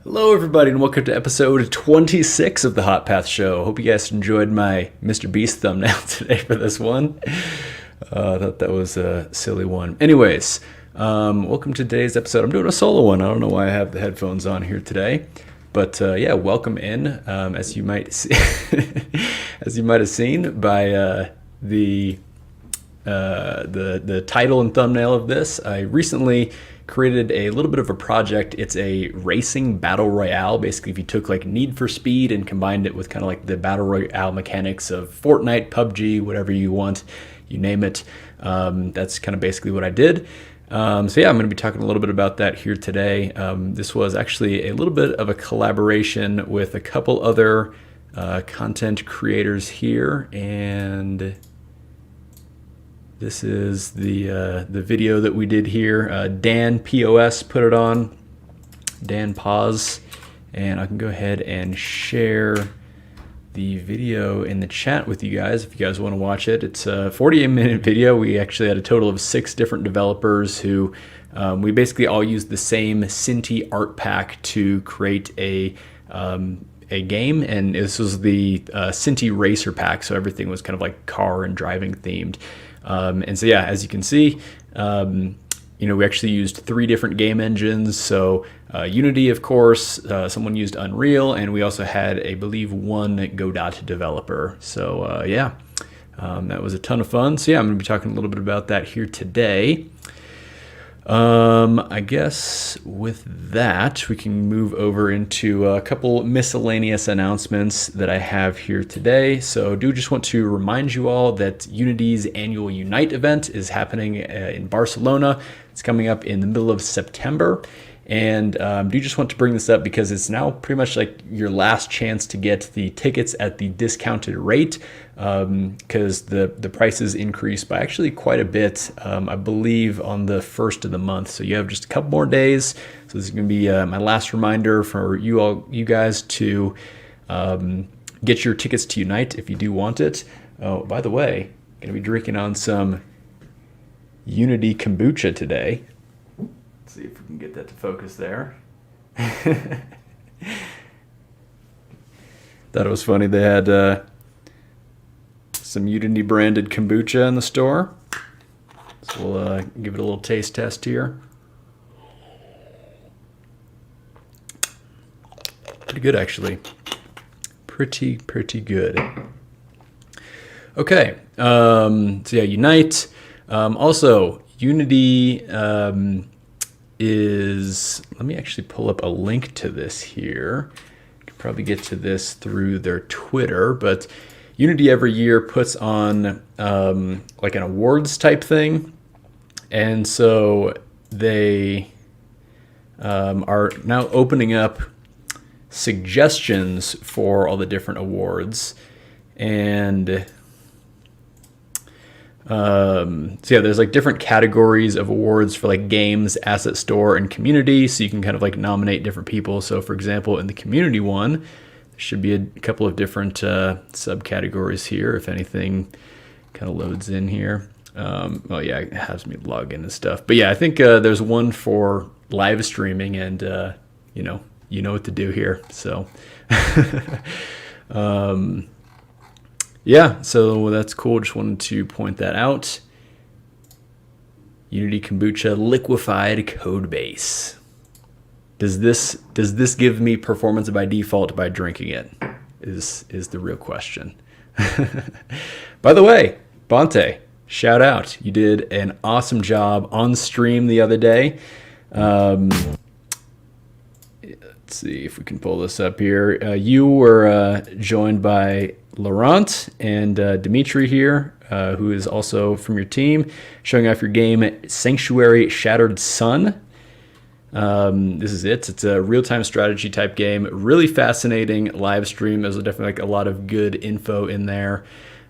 Hello, everybody, and welcome to episode 26 of the Hot Path Show. Hope you guys enjoyed my Mr. Beast thumbnail today for this one. I thought that was a silly one. Anyways, welcome to today's episode. I'm doing a solo one. I don't know why I have the headphones on here today, but yeah, welcome in. As you might see, as you might have seen by the title and thumbnail of this, I recently created a little bit of a project. It's a racing battle royale. Basically, if you took like Need for Speed and combined it with kind of like the battle royale mechanics of Fortnite, PUBG, whatever you want, you name it. That's kind of basically what I did. So yeah, I'm going to be talking a little bit about that here today. This was actually a little bit of a collaboration with a couple other content creators here, and this is the video that we did here. Dan POS put it on. Dan Pause, and I can go ahead and share the video in the chat with you guys if you guys want to watch it. It's a 48-minute video. We actually had a total of 6 different developers who we basically all used the same Cinti art pack to create a game, and this was the Cinti Racer pack, so everything was kind of like car and driving themed. And so yeah, as you can see, we actually used 3 different game engines. So Unity, of course, someone used Unreal, and we also had, I believe, one Godot developer. So yeah, that was a ton of fun. So yeah, I'm going to be talking a little bit about that here today. I guess with that, we can move over into a couple miscellaneous announcements that I have here today. So do just want to remind you all that Unity's annual Unite event is happening in Barcelona. It's coming up in the middle of September. And do just want to bring this up because it's now pretty much like your last chance to get the tickets at the discounted rate, because the prices increase by actually quite a bit, I believe, on the 1st of the month. So you have just a couple more days. So this is going to be my last reminder for you guys to get your tickets to Unite if you do want it. Oh, by the way, going to be drinking on some Unity kombucha today. See if we can get that to focus there. Thought it was funny. They had some Unity branded kombucha in the store. So we'll give it a little taste test here. Pretty good, actually. Pretty good. Okay. So yeah, Unite. Also, Unity let me actually pull up a link to this here. You can probably get to this through their Twitter, but Unity every year puts on like an awards type thing, and so they are now opening up suggestions for all the different awards. And so yeah, there's like different categories of awards for like games, asset store, and community. So you can kind of like nominate different people. So for example, in the community one, there should be a couple of different subcategories here, if anything kind of loads in here. Oh yeah, it has me log in and stuff. But yeah, I think there's one for live streaming, and you know what to do here. So yeah, so that's cool. Just wanted to point that out. Unity Kombucha liquefied code base. Does this give me performance by default by drinking it? Is the real question. By the way, Bonte, shout out. You did an awesome job on stream the other day. Let's see if we can pull this up here. You were joined by Laurent and Dimitri here, who is also from your team, showing off your game Sanctuary Shattered Sun. This is it. It's a real-time strategy type game. Really fascinating live stream. There's definitely like a lot of good info in there.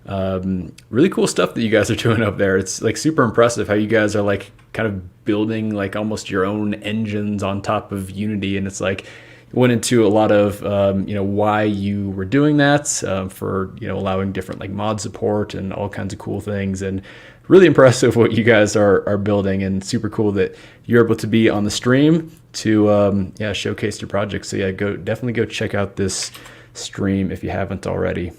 Really cool stuff that you guys are doing up there. It's like super impressive how you guys are like kind of building like almost your own engines on top of Unity, and it's like went into a lot of why you were doing that, for allowing different like mod support and all kinds of cool things. And really impressive what you guys are building, and super cool that you're able to be on the stream to showcase your project. So yeah, definitely go check out this stream if you haven't already.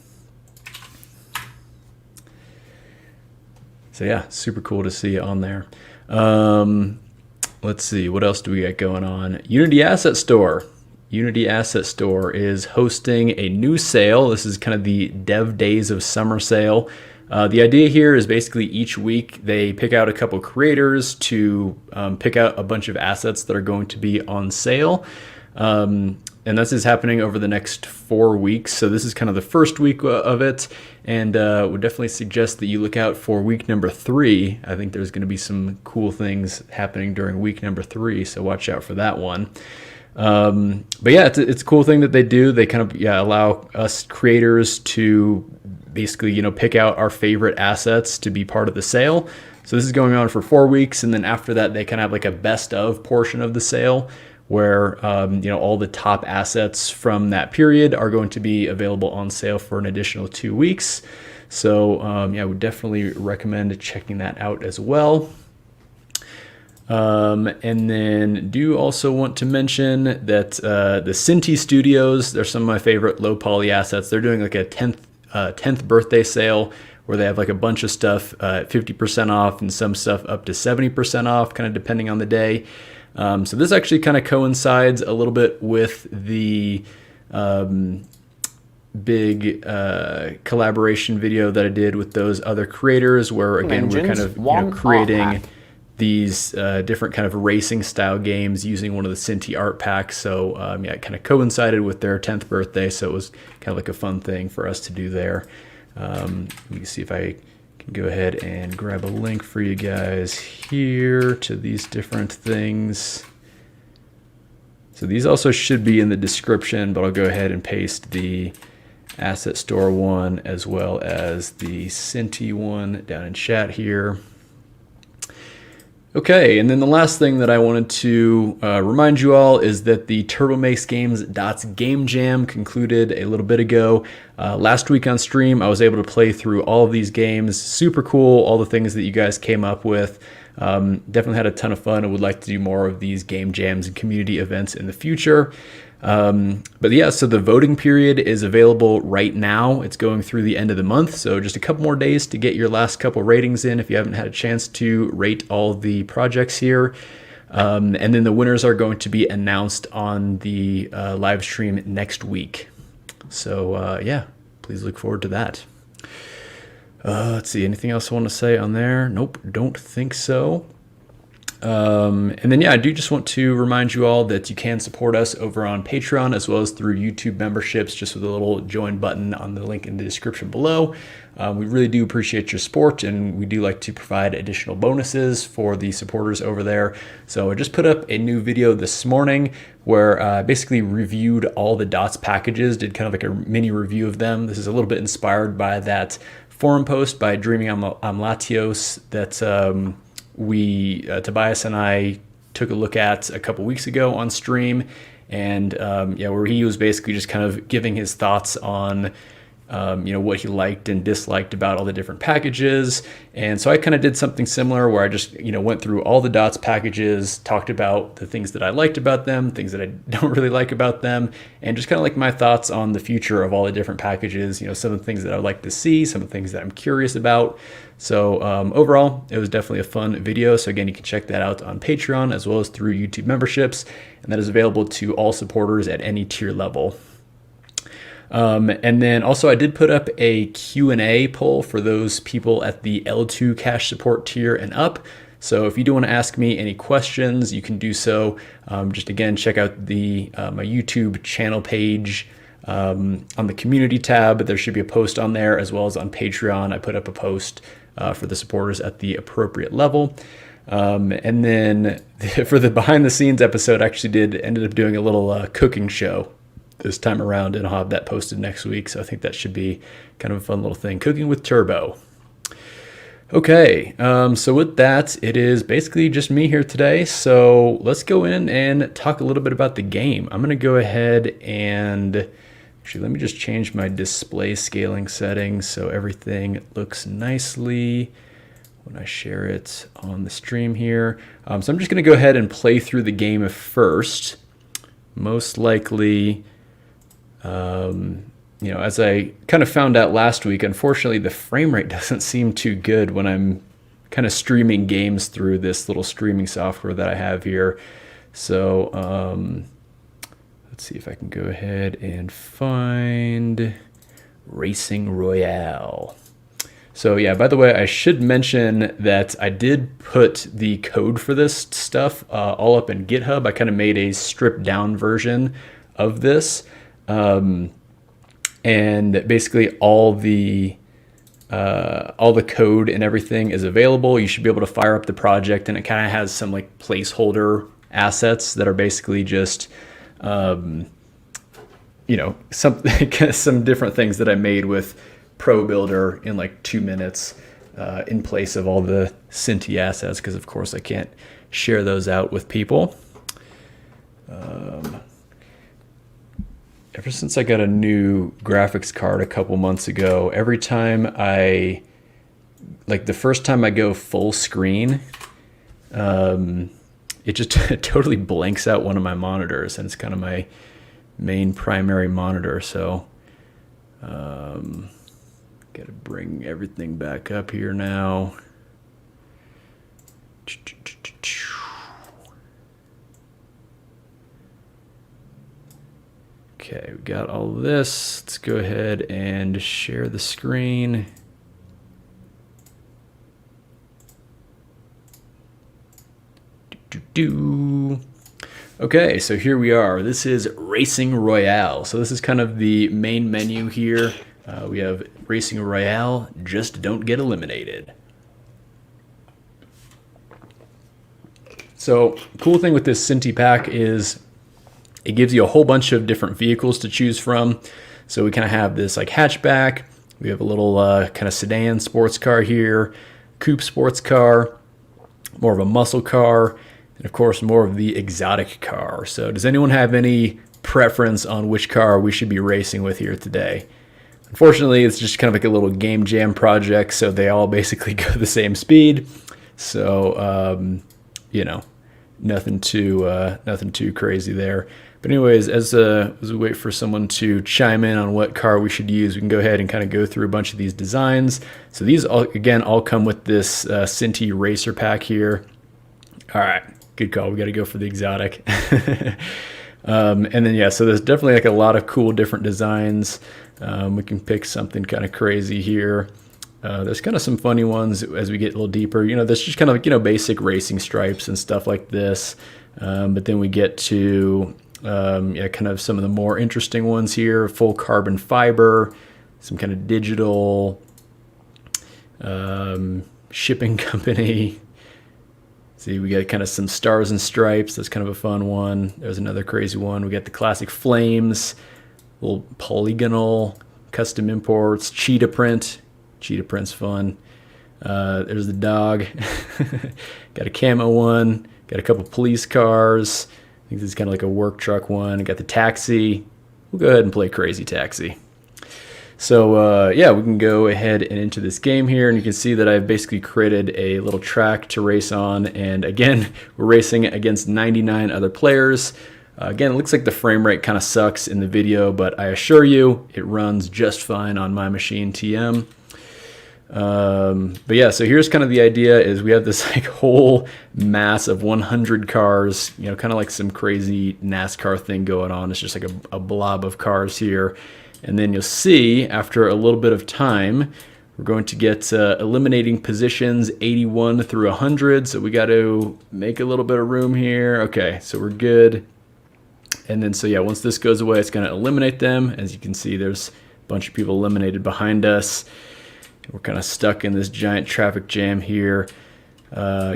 So yeah, super cool to see you on there. Let's see, what else do we got going on? Unity Asset Store. Unity Asset Store is hosting a new sale. This is kind of the Dev Days of Summer sale. The idea here is basically each week they pick out a couple creators to pick out a bunch of assets that are going to be on sale. And this is happening over the next 4 weeks. So this is kind of the first week of it. And would definitely suggest that you look out for week number 3. I think there's going to be some cool things happening during week number 3. So watch out for that one. But yeah, it's a cool thing that they do. They kind of allow us creators to basically, pick out our favorite assets to be part of the sale. So this is going on for 4 weeks. And then after that, they kind of have like a best of portion of the sale where, all the top assets from that period are going to be available on sale for an additional 2 weeks. So I would definitely recommend checking that out as well. And then do also want to mention that the Cinti Studios, they're some of my favorite low poly assets. They're doing like a 10th birthday sale where they have like a bunch of stuff at 50% off and some stuff up to 70% off, kind of depending on the day. So this actually kind of coincides a little bit with the big collaboration video that I did with those other creators, where again we're kind of creating these different kind of racing style games using one of the Cinti art packs. So it kind of coincided with their 10th birthday, so it was kind of like a fun thing for us to do there. Let me see if I can go ahead and grab a link for you guys here to these different things. So these also should be in the description, but I'll go ahead and paste the Asset Store one as well as the Cinti one down in chat here. Okay, and then the last thing that I wanted to remind you all is that the TurboMakes Games Dots Game Jam concluded a little bit ago. Last week on stream, I was able to play through all of these games. Super cool, all the things that you guys came up with. Definitely had a ton of fun and would like to do more of these game jams and community events in the future. But yeah, so the voting period is available right now. It's going through the end of the month, so just a couple more days to get your last couple ratings in if you haven't had a chance to rate all the projects here. And then the winners are going to be announced on the live stream next week. So please look forward to that. Let's see, anything else I want to say on there? Nope, don't think so. And then, I do just want to remind you all that you can support us over on Patreon as well as through YouTube memberships, just with a little join button on the link in the description below. We really do appreciate your support, and we do like to provide additional bonuses for the supporters over there. So I just put up a new video this morning where I basically reviewed all the Dots packages, did kind of like a mini review of them. This is a little bit inspired by that forum post by Dreaming Amlatios that Tobias and I took a look at a couple weeks ago on stream, and where he was basically just kind of giving his thoughts on what he liked and disliked about all the different packages. And so I kind of did something similar where I just went through all the Dots packages, talked about the things that I liked about them, things that I don't really like about them, and just kind of like my thoughts on the future of all the different packages, some of the things that I would like to see, some of the things that I'm curious about. So overall, it was definitely a fun video. So again, you can check that out on Patreon as well as through YouTube memberships, and that is available to all supporters at any tier level. And then also I did put up a Q&A poll for those people at the L2 cash support tier and up. So if you do want to ask me any questions, you can do so. Just again, check out the my YouTube channel page on the community tab. There should be a post on there, as well as on Patreon. I put up a post for the supporters at the appropriate level. And then for the behind the scenes episode, I actually ended up doing a little cooking show this time around, and I'll have that posted next week. So I think that should be kind of a fun little thing, cooking with Turbo. Okay, so with that, it is basically just me here today. So let's go in and talk a little bit about the game. I'm going to go ahead and actually let me just change my display scaling settings so everything looks nicely when I share it on the stream here. So I'm just going to go ahead and play through the game first. Most likely, you know, as I kind of found out last week, unfortunately, the frame rate doesn't seem too good when I'm kind of streaming games through this little streaming software that I have here. So let's see if I can go ahead and find Racing Royale. So yeah, by the way, I should mention that I did put the code for this stuff all up in GitHub. I kind of made a stripped down version of this. And basically all the code and everything is available. You should be able to fire up the project, and it kind of has some like placeholder assets that are basically just, you know, some different things that I made with Pro Builder in like 2 minutes in place of all the Cinti assets, because of course I can't share those out with people. Ever since I got a new graphics card a couple months ago, every time the first time I go full screen, it just totally blanks out one of my monitors, and it's kind of my main primary monitor. So got to bring everything back up here now. Okay, we got all this. Let's go ahead and share the screen. Okay, so here we are. This is Racing Royale. So this is kind of the main menu here. We have Racing Royale, just don't get eliminated. So cool thing with this Cinti pack is it gives you a whole bunch of different vehicles to choose from. So we kind of have this like hatchback. We have a little kind of sedan sports car here, coupe sports car, more of a muscle car, and of course more of the exotic car. So does anyone have any preference on which car we should be racing with here today? Unfortunately, it's just kind of like a little game jam project, so they all basically go the same speed. So, you know, nothing too crazy there. But anyways, as we wait for someone to chime in on what car we should use, we can go ahead and kind of go through a bunch of these designs. So these all come with this Cinti racer pack here. All right, good call. We got to go for the exotic. And then yeah, so there's definitely like a lot of cool different designs. We can pick something kind of crazy here. There's kind of some funny ones as we get a little deeper. You know, there's just kind of like, you know, basic racing stripes and stuff like this. But then we get to yeah, kind of some of the more interesting ones here. Full carbon fiber, some kind of digital shipping company. See, we got kind of some stars and stripes. That's kind of a fun one. There's another crazy one. We got the classic flames, little polygonal custom imports, cheetah print. Cheetah print's fun. There's the dog. Got a camo one. Got a couple police cars. I think this is kind of like a work truck one. Got the taxi. We'll go ahead and play Crazy Taxi. So yeah, we can go ahead and into this game here, and you can see that I've basically created a little track to race on, and again, we're racing against 99 other players. Again, it looks like the frame rate kind of sucks in the video, but I assure you it runs just fine on my machine TM. But yeah, so here's kind of the idea is we have this like whole mass of 100 cars, you know, kind of like some crazy NASCAR thing going on. It's just like a blob of cars here. And then you'll see after a little bit of time, we're going to get eliminating positions 81 through 100. So we got to make a little bit of room here. Okay, so we're good. And then, so yeah, once this goes away, it's going to eliminate them. As you can see, there's a bunch of people eliminated behind us. We're kind of stuck in this giant traffic jam here.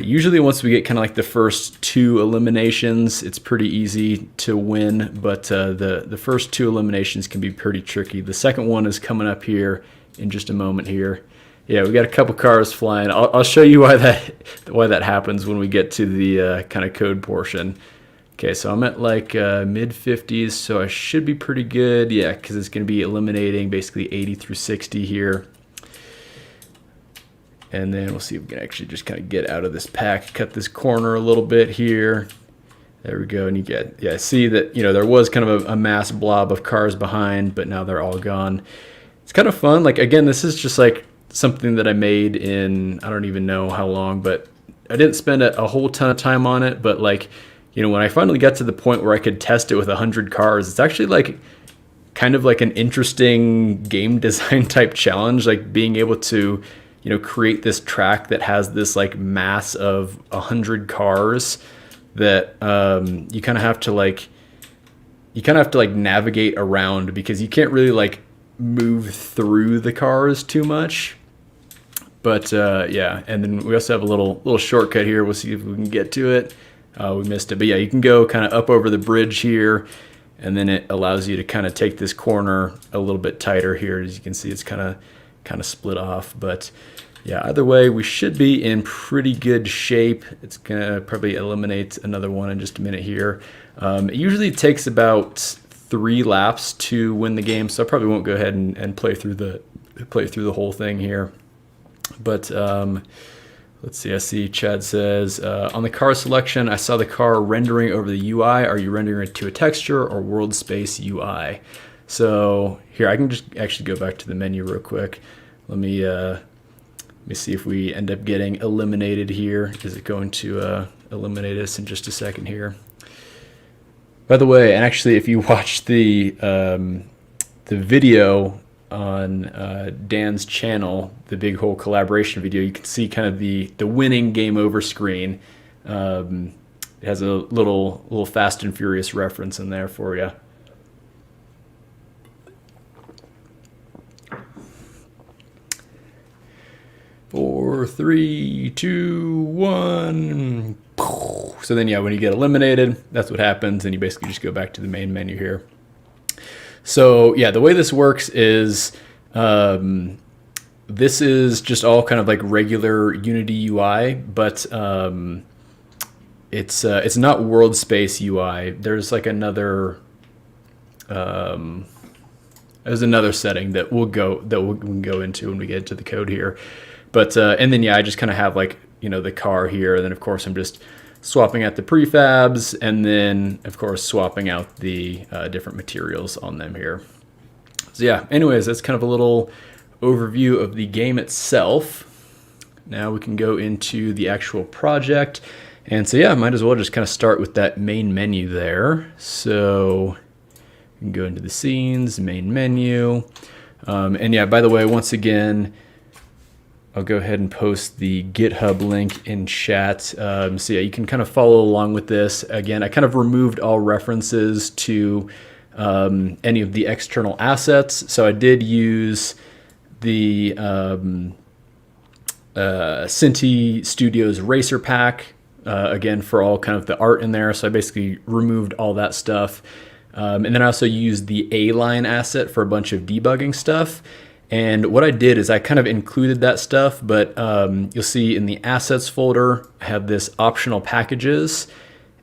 Usually once we get kind of like the first 2 eliminations, it's pretty easy to win, but the first 2 eliminations can be pretty tricky. The second one is coming up here in just a moment here. Yeah, we got a couple cars flying. I'll show you why that happens when we get to the kind of code portion. Okay, so I'm at like mid 50s, so I should be pretty good. Yeah, because it's going to be eliminating basically 80 through 60 here. And then we'll see if we can actually just kind of get out of this pack, cut this corner a little bit here. There we go. And you get, yeah, see that, you know, there was kind of a mass blob of cars behind, but now they're all gone. It's kind of fun. Like, again, this is just like something that I made in, I don't even know how long, but I didn't spend a whole ton of time on it. But like, you know, when I finally got to the point where I could test it with 100 cars, it's actually like kind of like an interesting game design type challenge, like being able to, you know, create this track that has this like mass of 100 cars that you kind of have to like navigate around, because you can't really like move through the cars too much. But yeah, and then we also have a little shortcut here. We'll see if we can get to it. We missed it, but yeah, you can go kind of up over the bridge here, and then it allows you to kind of take this corner a little bit tighter here. As you can see, it's kind of split off. But yeah, either way, we should be in pretty good shape. It's gonna probably eliminate another one in just a minute here. It usually takes about 3 laps to win the game, so I probably won't go ahead and play through the whole thing here. But let's see. I see Chad says, on the car selection, I saw the car rendering over the UI. Are you rendering it to a texture or world space UI? So here, I can just actually go back to the menu real quick. Let me see if we end up getting eliminated here. Is it going to eliminate us in just a second here? By the way, and actually, if you watch the video on Dan's channel, the big whole collaboration video, you can see kind of the winning game over screen. It has a little Fast and Furious reference in there for you. 4, 3, 2, 1. So then, yeah, when you get eliminated, that's what happens, and you basically just go back to the main menu here. So yeah, the way this works is this is just all kind of like regular Unity UI, but it's not world space UI. There's like another setting that we can go into when we get into the code here. But and then yeah, I just kind of have like, you know, the car here, and then of course I'm just swapping out the prefabs, and then of course swapping out the different materials on them here. So yeah, anyways, that's kind of a little overview of the game itself. Now we can go into the actual project, and so yeah, I might as well just kind of start with that main menu there. So you can go into the scenes, main menu, and yeah, by the way, once again, I'll go ahead and post the GitHub link in chat. So yeah, you can kind of follow along with this. Again, I kind of removed all references to any of the external assets. So I did use the Cinti Studios Racer Pack, again, for all kind of the art in there. So I basically removed all that stuff. And then I also used the A-line asset for a bunch of debugging stuff. And what I did is I kind of included that stuff, but you'll see in the assets folder, I have this optional packages.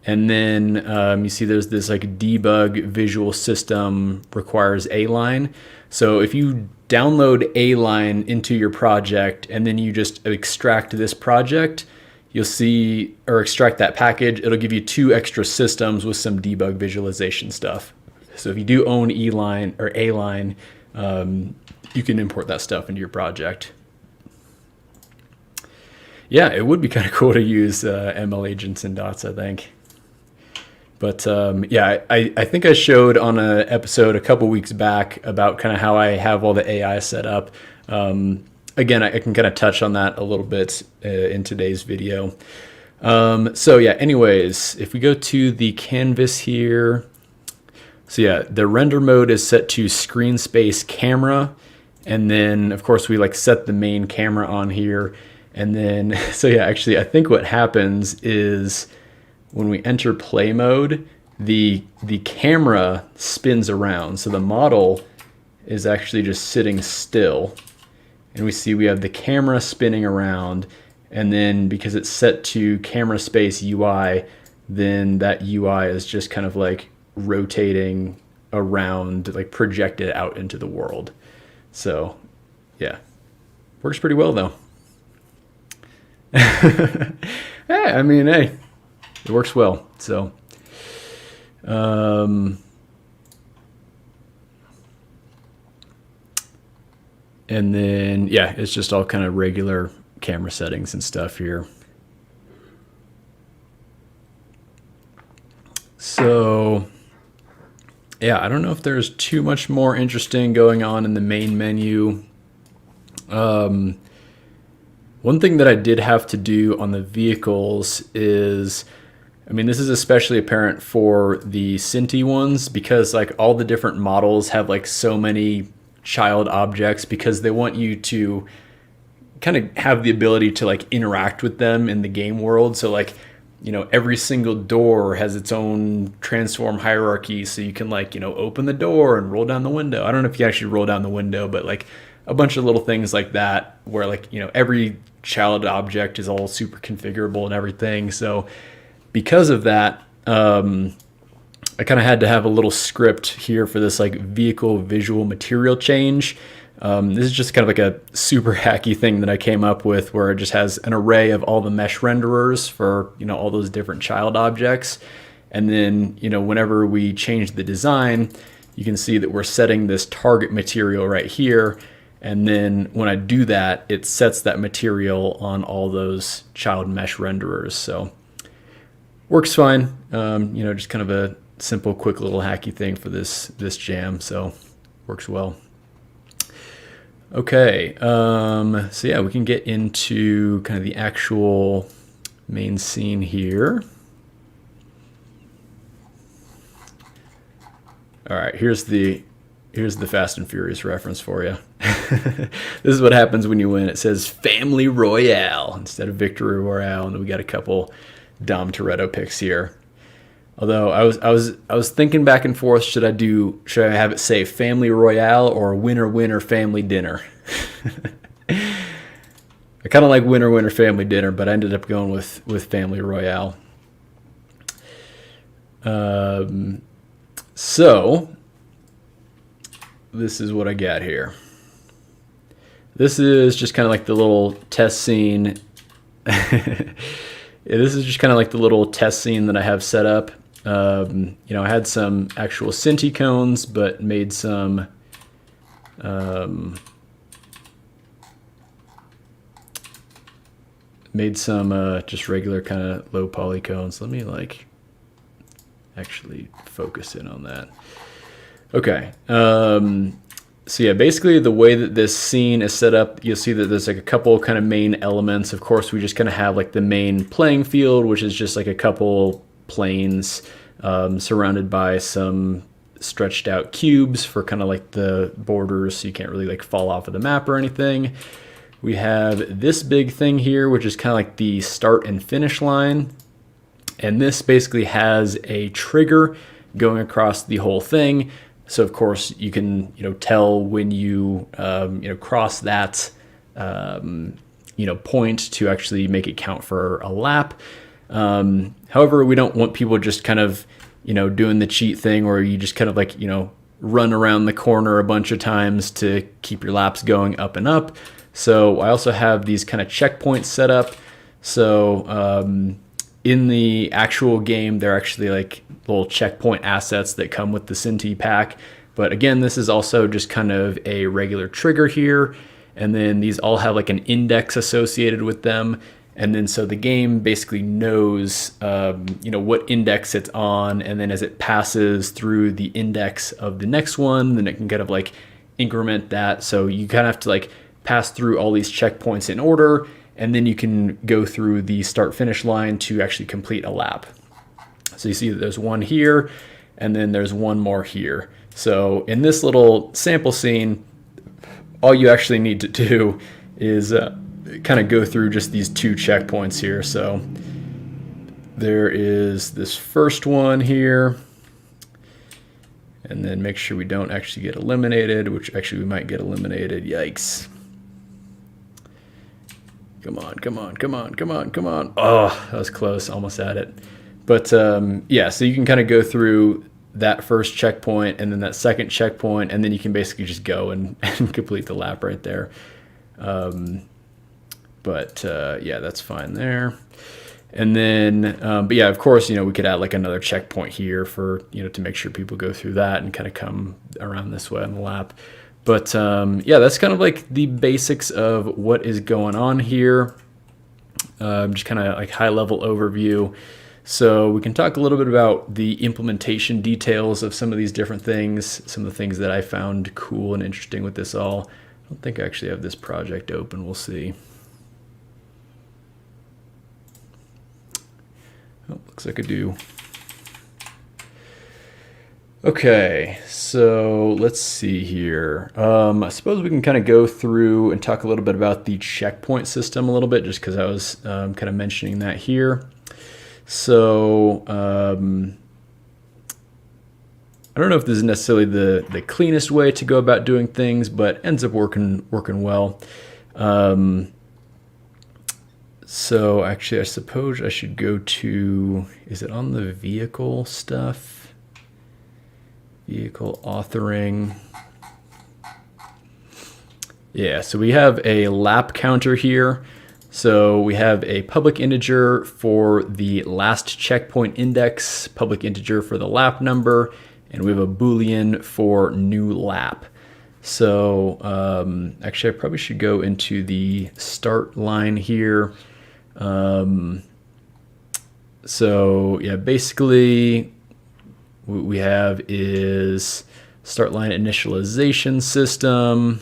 And then you see there's this like debug visual system requires A-line. So if you download A-line into your project and then you just extract this project, you'll see, or extract that package, it'll give you 2 extra systems with some debug visualization stuff. So if you do own E-line or A-line, you can import that stuff into your project. Yeah, it would be kind of cool to use ML agents and dots, I think. But yeah, I think I showed on an episode a couple weeks back about kind of how I have all the AI set up. Again, I can kind of touch on that a little bit in today's video. So yeah, anyways, if we go to the canvas here, so yeah, the render mode is set to screen space camera. And then of course we like set the main camera on here. And then, so yeah, actually I think what happens is when we enter play mode, the camera spins around. So the model is actually just sitting still. And we see we have the camera spinning around. And then because it's set to camera space UI, then that UI is just kind of like rotating around, like projected out into the world. So yeah, works pretty well though. I mean, hey, it works well. So, and then, yeah, it's just all kind of regular camera settings and stuff here. So, yeah, I don't know if there's too much more interesting going on in the main menu. One thing that I did have to do on the vehicles is, I mean, this is especially apparent for the Cinti ones because like all the different models have like so many child objects because they want you to kind of have the ability to like interact with them in the game world. So like, you know, every single door has its own transform hierarchy. So you can like, you know, open the door and roll down the window. I don't know if you actually roll down the window, but like a bunch of little things like that where like, you know, every child object is all super configurable and everything. So because of that, I kind of had to have a little script here for this like vehicle visual material change. This is just kind of like a super hacky thing that I came up with where it just has an array of all the mesh renderers for, you know, all those different child objects. And then, you know, whenever we change the design, you can see that we're setting this target material right here. And then when I do that, it sets that material on all those child mesh renderers. So works fine. You know, just kind of a simple, quick little hacky thing for this jam. So works well. Okay, so yeah, we can get into kind of the actual main scene here. All right, here's the Fast and Furious reference for you. This is what happens when you win. It says Family Royale instead of Victory Royale, and we got a couple Dom Toretto picks here. Although I was thinking back and forth, should I have it say Family Royale or Winner Winner Family Dinner? I kind of like Winner Winner Family Dinner, but I ended up going with Family Royale. So this is what I got here. This is just kind of like the little test scene. This is just kind of like the little test scene that I have set up. You know, I had some actual Cinti cones, but made some just regular kind of low poly cones. Let me like actually focus in on that. Okay. So yeah, basically the way that this scene is set up, you'll see that there's like a couple kind of main elements. Of course, we just kind of have like the main playing field, which is just like a couple planes surrounded by some stretched out cubes for kind of like the borders, so you can't really like fall off of the map or anything. We have this big thing here, which is kind of like the start and finish line. And this basically has a trigger going across the whole thing. So of course you can, you know, tell when you, you know, cross that, you know, point to actually make it count for a lap. However, we don't want people just kind of, you know, doing the cheat thing where you just kind of like, you know, run around the corner a bunch of times to keep your laps going up and up. So I also have these kind of checkpoints set up. So in the actual game, they're actually like little checkpoint assets that come with the Cinti pack. But again, this is also just kind of a regular trigger here. And then these all have like an index associated with them. And then so the game basically knows, you know, what index it's on. And then as it passes through the index of the next one, then it can kind of like increment that. So you kind of have to like pass through all these checkpoints in order. And then you can go through the start finish line to actually complete a lap. So you see that there's one here and then there's one more here. So in this little sample scene, all you actually need to do is kind of go through just these two checkpoints here. So there is this first one here, and then make sure we don't actually get eliminated, which actually we might get eliminated. Yikes. Come on, come on, come on, come on, come on. Oh, that was close, almost at it. But yeah, so you can kind of go through that first checkpoint and then that second checkpoint, and then you can basically just go and complete the lap right there. But but yeah, that's fine there. And then, but yeah, of course, we could add like another checkpoint here for, to make sure people go through that and kind of come around this way on the lap. But yeah, that's kind of like the basics of what is going on here. Just kind of like high level overview. So we can talk a little bit about the implementation details of some of these different things, some of the things that I found cool and interesting with this all. I don't think I actually have this project open. We'll see. Oh, looks like I do. Okay, so let's see here. I suppose we can kind of go through and talk a little bit about the checkpoint system a little bit, just because I was kind of mentioning that here. So I don't know if this is necessarily the cleanest way to go about doing things, but ends up working well. So actually, I suppose I should go to, is it on the vehicle stuff? Vehicle authoring. Yeah, so we have a lap counter here. So we have a public integer for the last checkpoint index, public integer for the lap number, and we have a Boolean for new lap. So actually, I probably should go into the start line here. So yeah, basically what we have is start line initialization system.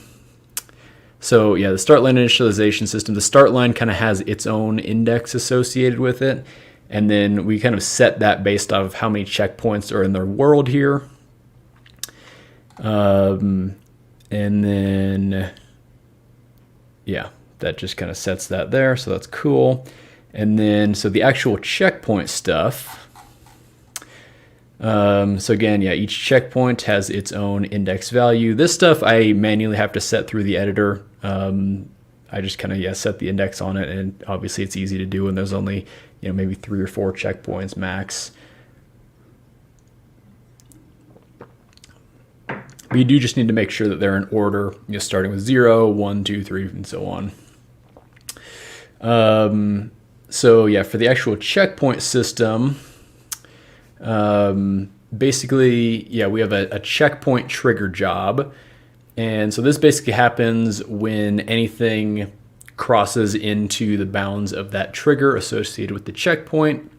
So yeah, the start line initialization system, the start line kind of has its own index associated with it. And then we kind of set that based off of how many checkpoints are in their world here. And then, yeah, that just kind of sets that there. So that's cool. And then, so the actual checkpoint stuff. So again, yeah, each checkpoint has its own index value. This stuff I manually have to set through the editor. I just kind of, set the index on it, and obviously it's easy to do when there's only, maybe 3 or 4 checkpoints max. But you do just need to make sure that they're in order, starting with 0, 1, 2, 3, and so on. So yeah, for the actual checkpoint system, basically, yeah, we have a checkpoint trigger job. And so this basically happens when anything crosses into the bounds of that trigger associated with the checkpoint.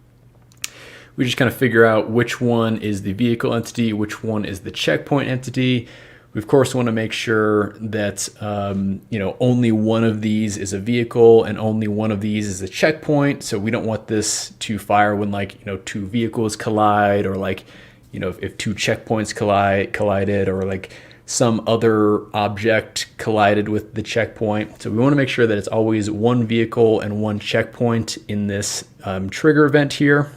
We just kind of figure out which one is the vehicle entity, which one is the checkpoint entity. We of course want to make sure that only one of these is a vehicle and only one of these is a checkpoint. So we don't want this to fire when 2 vehicles collide, or if 2 checkpoints collided, or some other object collided with the checkpoint. So we want to make sure that it's always one vehicle and one checkpoint in this trigger event here.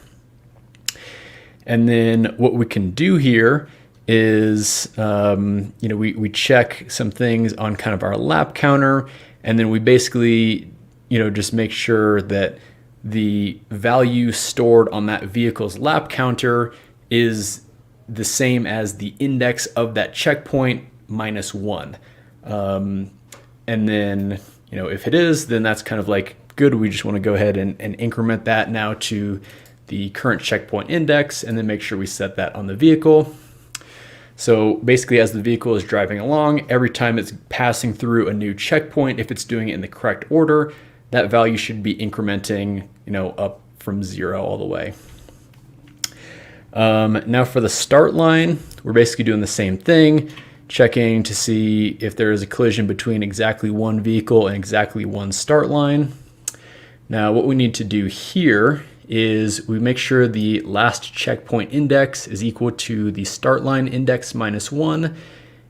And then what we can do here is, we check some things on kind of our lap counter, and then we basically, just make sure that the value stored on that vehicle's lap counter is the same as the index of that checkpoint minus 1. And then, if it is, then that's kind of good. We just want to go ahead and increment that now to the current checkpoint index, and then make sure we set that on the vehicle. So basically, as the vehicle is driving along, every time it's passing through a new checkpoint, if it's doing it in the correct order, that value should be incrementing, up from 0 all the way. Now for the start line, we're basically doing the same thing, checking to see if there is a collision between exactly one vehicle and exactly one start line. Now what we need to do here is we make sure the last checkpoint index is equal to the start line index minus 1.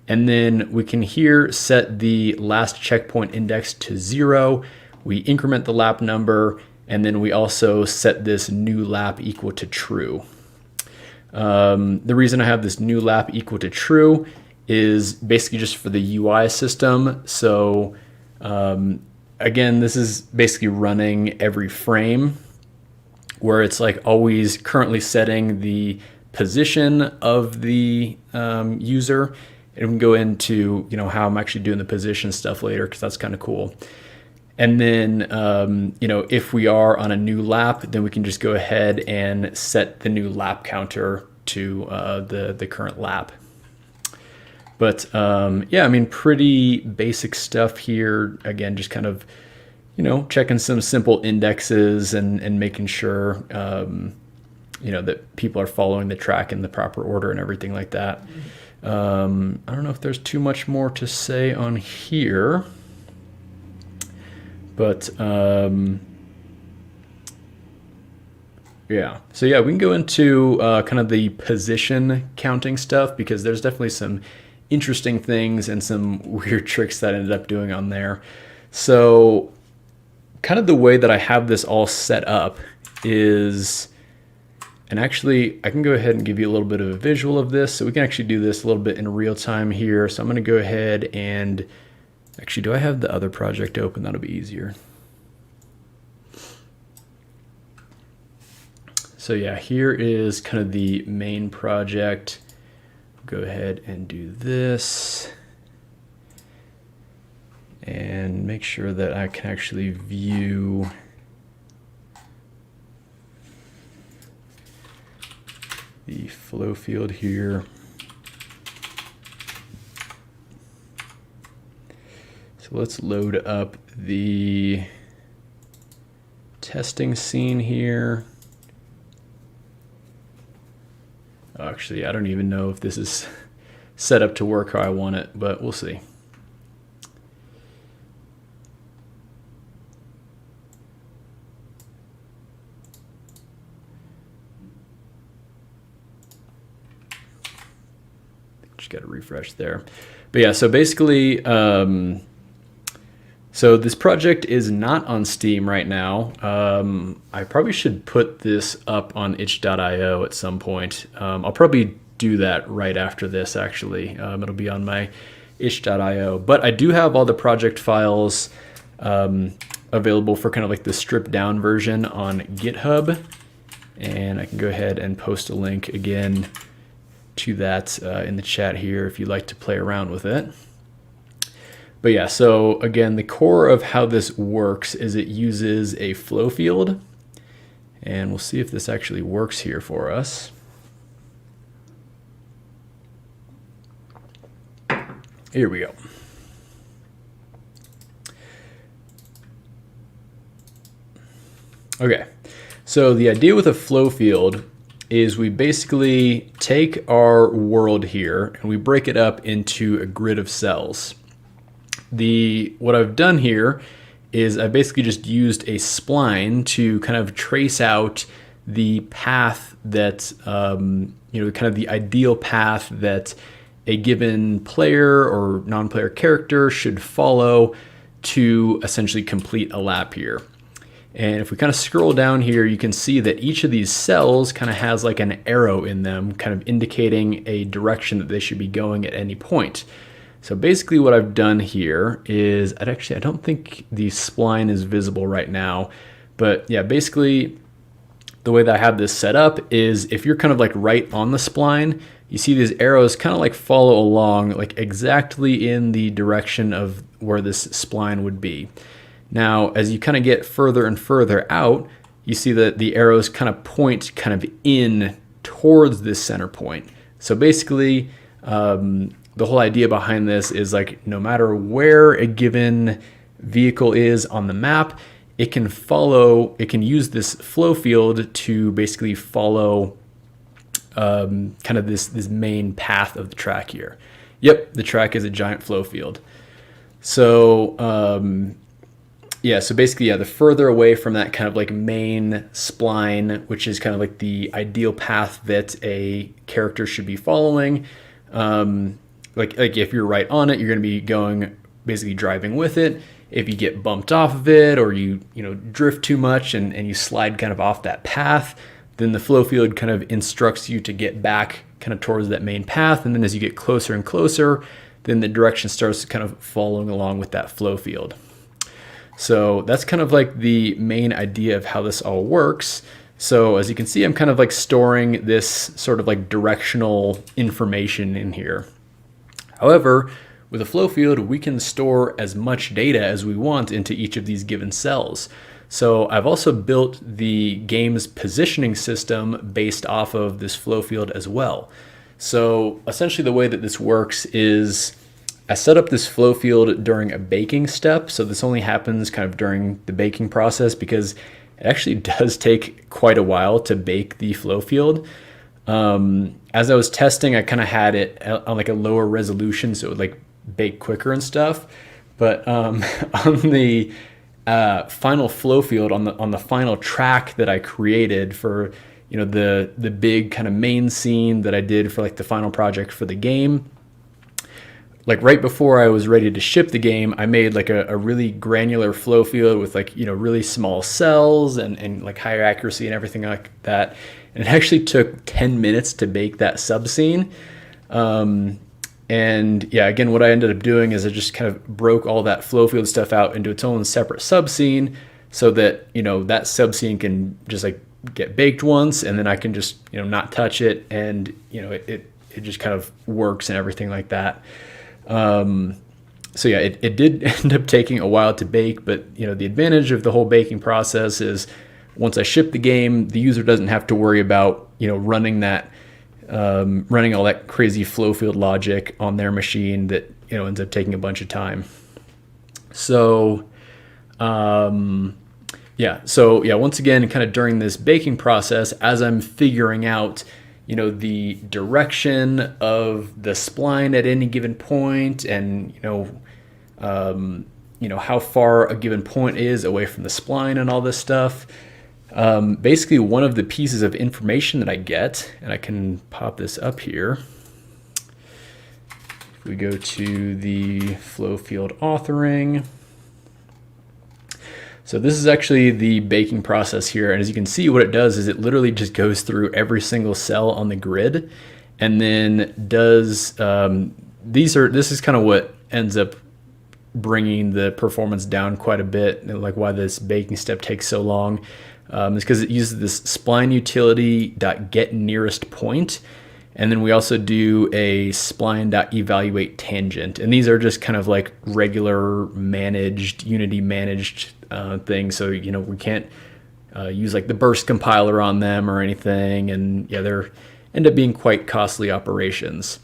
And then we can here set the last checkpoint index to 0. We increment the lap number, and then we also set this new lap equal to true. The reason I have this new lap equal to true is basically just for the UI system. So again, this is basically running every frame, where it's always currently setting the position of the user. And we can go into how I'm actually doing the position stuff later, because that's kind of cool. And then, you know, if we are on a new lap, then we can just go ahead and set the new lap counter to the current lap. But yeah, I mean, pretty basic stuff here. Again, just kind of, you know, checking some simple indexes and making sure, you know, that people are following the track in the proper order and everything like that. I don't know if there's too much more to say on here. But yeah, so yeah, we can go into kind of the position counting stuff, because there's definitely some interesting things and some weird tricks that I ended up doing on there. So kind of the way that I have this all set up is, and actually I can go ahead and give you a little bit of a visual of this, so we can actually do this a little bit in real time here. So I'm going to go ahead and actually, do I have the other project open? That'll be easier. So yeah, here is kind of the main project. Go ahead and do this. And make sure that I can actually view the flow field here. Let's load up the testing scene here. Actually, I don't even know if this is set up to work how I want it, but we'll see. Just got to refresh there. But yeah, so basically, so this project is not on Steam right now. I probably should put this up on itch.io at some point. I'll probably do that right after this, actually. It'll be on my itch.io. But I do have all the project files available for kind of like the stripped down version on GitHub. And I can go ahead and post a link again to that in the chat here if you'd like to play around with it. But yeah, so again, the core of how this works is it uses a flow field, and we'll see if this actually works here for us. Here we go. Okay, so the idea with a flow field is we basically take our world here and we break it up into a grid of cells. What I've done here is I basically just used a spline to kind of trace out the path that, you know, kind of the ideal path that a given player or non-player character should follow to essentially complete a lap here. And if we kind of scroll down here, you can see that each of these cells kind of has like an arrow in them, kind of indicating a direction that they should be going at any point. So basically what I've done here is, I don't think the spline is visible right now, but yeah, basically the way that I have this set up is if you're kind of like right on the spline, you see these arrows kind of like follow along like exactly in the direction of where this spline would be. Now, as you kind of get further and further out, you see that the arrows kind of point kind of in towards this center point. So basically, the whole idea behind this is like no matter where a given vehicle is on the map, it can use this flow field to basically follow kind of this main path of the track here. Yep, the track is a giant flow field. So yeah, so basically, yeah, the further away from that kind of like main spline, which is kind of like the ideal path that a character should be following, like if you're right on it, you're going to be going basically driving with it. If you get bumped off of it, or you drift too much and you slide kind of off that path, then the flow field kind of instructs you to get back kind of towards that main path. And then as you get closer and closer, then the direction starts kind of following along with that flow field. So that's kind of like the main idea of how this all works. So as you can see, I'm kind of like storing this sort of like directional information in here. However, with a flow field, we can store as much data as we want into each of these given cells. So I've also built the game's positioning system based off of this flow field as well. So essentially the way that this works is I set up this flow field during a baking step. So this only happens kind of during the baking process because it actually does take quite a while to bake the flow field. As I was testing, I kind of had it on like a lower resolution, so it would like bake quicker and stuff. But on the final flow field, on the final track that I created for, you know, the big kind of main scene that I did for like the final project for the game, like right before I was ready to ship the game, I made like a really granular flow field with like, you know, really small cells and like higher accuracy and everything like that. And it actually took 10 minutes to bake that sub scene. And yeah, again, what I ended up doing is I just kind of broke all that flow field stuff out into its own separate sub scene so that, you know, that sub scene can just like get baked once and then I can just, you know, not touch it. And, you know, it just kind of works and everything like that. So yeah, it did end up taking a while to bake, but you know, the advantage of the whole baking process is once I ship the game, the user doesn't have to worry about, you know, running all that crazy flow field logic on their machine that, you know, ends up taking a bunch of time. So, once again, kind of during this baking process, as I'm figuring out, you know, the direction of the spline at any given point and, you know, how far a given point is away from the spline and all this stuff. Basically, one of the pieces of information that I get, and I can pop this up here. If we go to the flow field authoring. So this is actually the baking process here. And as you can see, what it does is it literally just goes through every single cell on the grid and then does, this is kind of what ends up bringing the performance down quite a bit, and like why this baking step takes so long. Is because it uses this spline utility.getNearestPoint. And then we also do a spline.evaluateTangent. And these are just kind of like regular managed, Unity managed things. So, you know, we can't use like the burst compiler on them or anything. And yeah, they're end up being quite costly operations.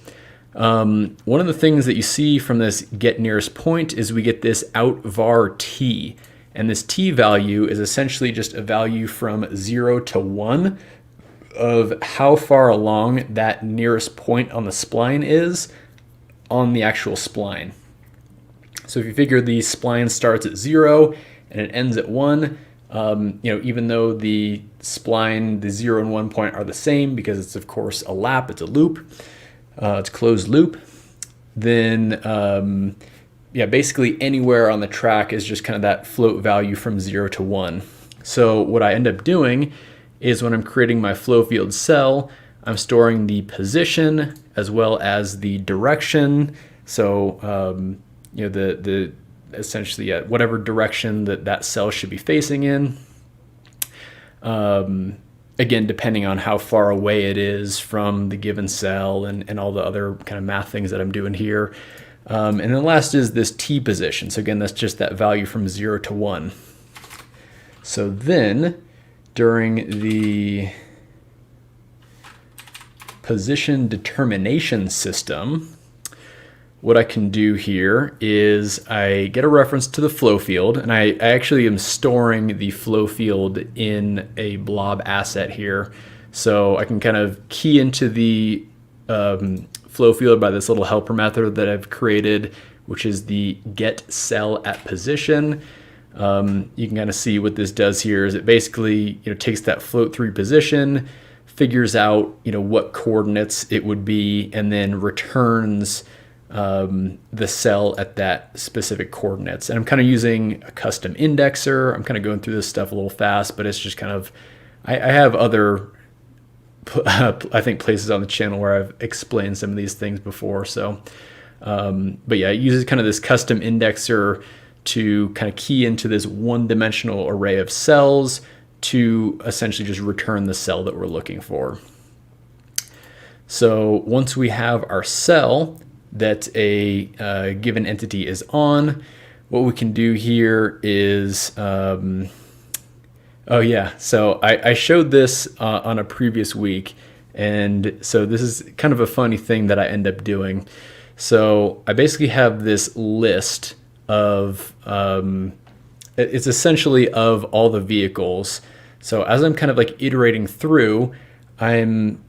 One of the things that you see from this getNearestPoint is we get this outvar t. And this t value is essentially just a value from 0 to 1 of how far along that nearest point on the spline is on the actual spline. So if you figure the spline starts at 0 and it ends at 1, you know, even though the spline, the 0 and 1 point are the same because it's of course a lap, it's a loop, it's a closed loop, then yeah, basically anywhere on the track is just kind of that float value from 0 to 1. So what I end up doing is when I'm creating my flow field cell, I'm storing the position as well as the direction. So, you know, the essentially whatever direction that cell should be facing in. Again, depending on how far away it is from the given cell and all the other kind of math things that I'm doing here. And then last is this t position. So again, that's just that value from 0 to 1. So then during the position determination system, what I can do here is I get a reference to the flow field, and I actually am storing the flow field in a blob asset here. So I can kind of key into the flow field by this little helper method that I've created, which is the get cell at position. You can kind of see what this does here is it basically, you know, takes that float through position, figures out, you know, what coordinates it would be, and then returns the cell at that specific coordinates. And I'm kind of using a custom indexer. I'm kind of going through this stuff a little fast, but it's just kind of, I have other I think places on the channel where I've explained some of these things before. So, but yeah, it uses kind of this custom indexer to kind of key into this one-dimensional array of cells to essentially just return the cell that we're looking for. So once we have our cell, that a given entity is on, what we can do here is, oh yeah, so I showed this on a previous week, and so this is kind of a funny thing that I end up doing. So I basically have this list of, it's essentially of all the vehicles. So as I'm kind of like iterating through, I'm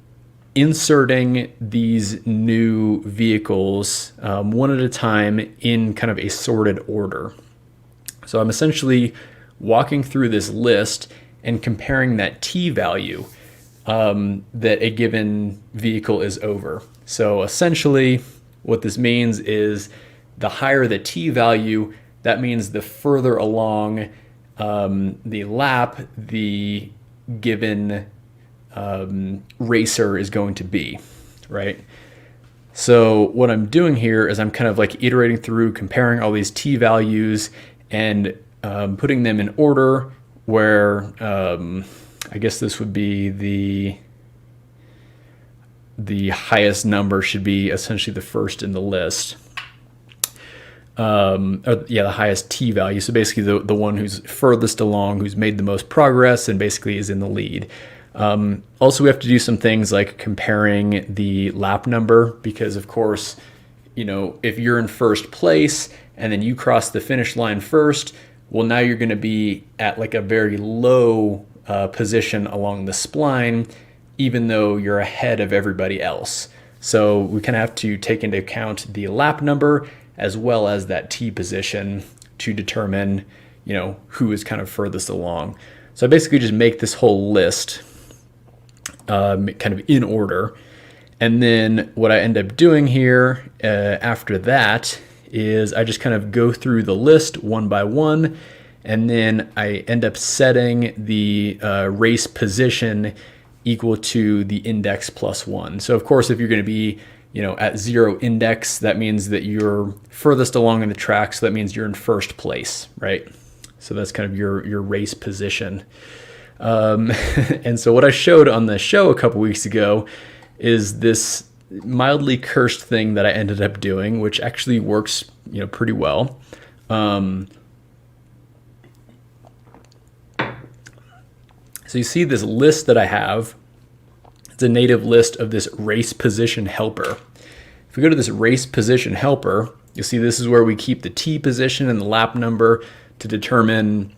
inserting these new vehicles one at a time in kind of a sorted order. So I'm essentially walking through this list and comparing that T value that a given vehicle is over. So essentially what this means is the higher the T value, that means the further along the lap the given racer is going to be, right? So what I'm doing here is I'm kind of like iterating through, comparing all these T values and putting them in order where I guess this would be the highest number should be essentially the first in the list. The highest T value. So basically the one who's furthest along, who's made the most progress and basically is in the lead. Also, we have to do some things like comparing the lap number, because of course, you know, if you're in first place and then you cross the finish line first, well, now you're going to be at like a very low position along the spline, even though you're ahead of everybody else. So we kind of have to take into account the lap number as well as that T position to determine, you know, who is kind of furthest along. So I basically just make this whole list kind of in order. And then what I end up doing here after that is I just kind of go through the list one by one, and then I end up setting the race position equal to the index plus 1. So of course, if you're going to be, you know, at 0 index, that means that you're furthest along in the track. So that means you're in first place, right? So that's kind of your race position. And so what I showed on the show a couple weeks ago is this mildly cursed thing that I ended up doing, which actually works, you know, pretty well. So you see this list that I have. It's a native list of this race position helper. If we go to this race position helper, you'll see this is where we keep the T position and the lap number to determine,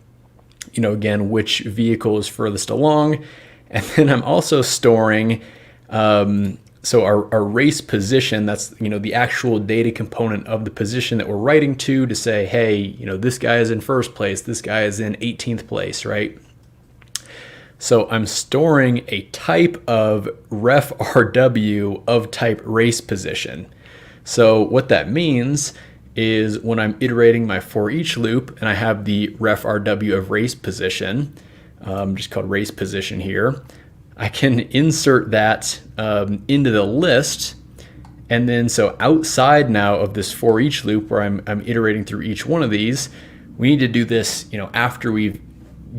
you know, again, which vehicle is furthest along. And then I'm also storing, so our race position, that's, you know, the actual data component of the position that we're writing to say, hey, you know, this guy is in first place, this guy is in 18th place, right? So I'm storing a type of ref RW of type race position. So what that means is when I'm iterating my for each loop and I have the ref RW of race position, just called race position here, I can insert that into the list. And then so outside now of this for each loop where I'm iterating through each one of these, we need to do this, you know, after we've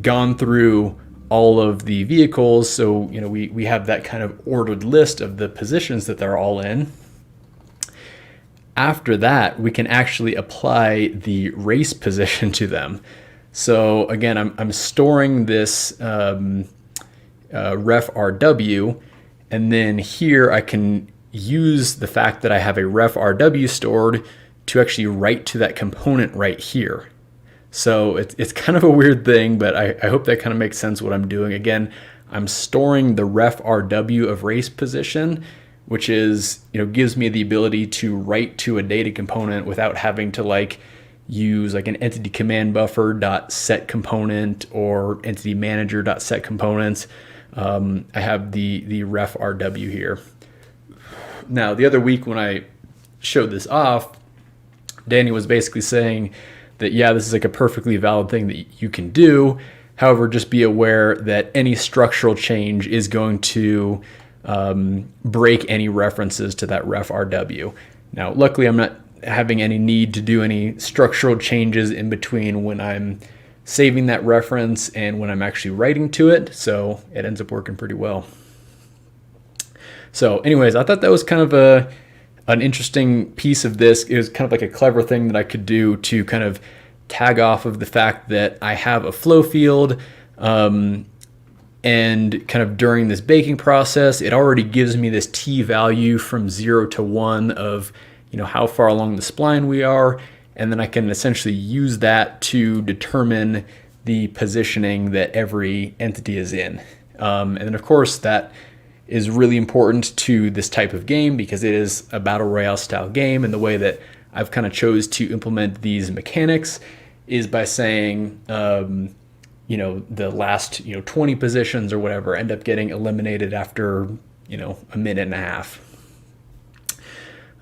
gone through all of the vehicles. So, you know, we have that kind of ordered list of the positions that they're all in. After that, we can actually apply the race position to them. So again, I'm storing this ref RW, and then here I can use the fact that I have a ref RW stored to actually write to that component right here. So it's kind of a weird thing, but I hope that kind of makes sense what I'm doing. Again, I'm storing the ref RW of race position, which is, you know, gives me the ability to write to a data component without having to like use like an entity command buffer .set component or entity manager .set components. I have the ref RW here. Now, the other week when I showed this off, Danny was basically saying that, yeah, this is like a perfectly valid thing that you can do. However, just be aware that any structural change is going to break any references to that ref RW. Now, luckily, I'm not having any need to do any structural changes in between when I'm saving that reference and when I'm actually writing to it. So it ends up working pretty well. So anyways, I thought that was kind of An interesting piece of this is kind of like a clever thing that I could do to kind of tag off of the fact that I have a flow field, and kind of during this baking process, it already gives me this T value from 0 to 1 of, how far along the spline we are. And then I can essentially use that to determine the positioning that every entity is in. And then of course that is really important to this type of game because it is a battle royale style game. And the way that I've kind of chose to implement these mechanics is by saying, the last, 20 positions or whatever end up getting eliminated after, a minute and a half.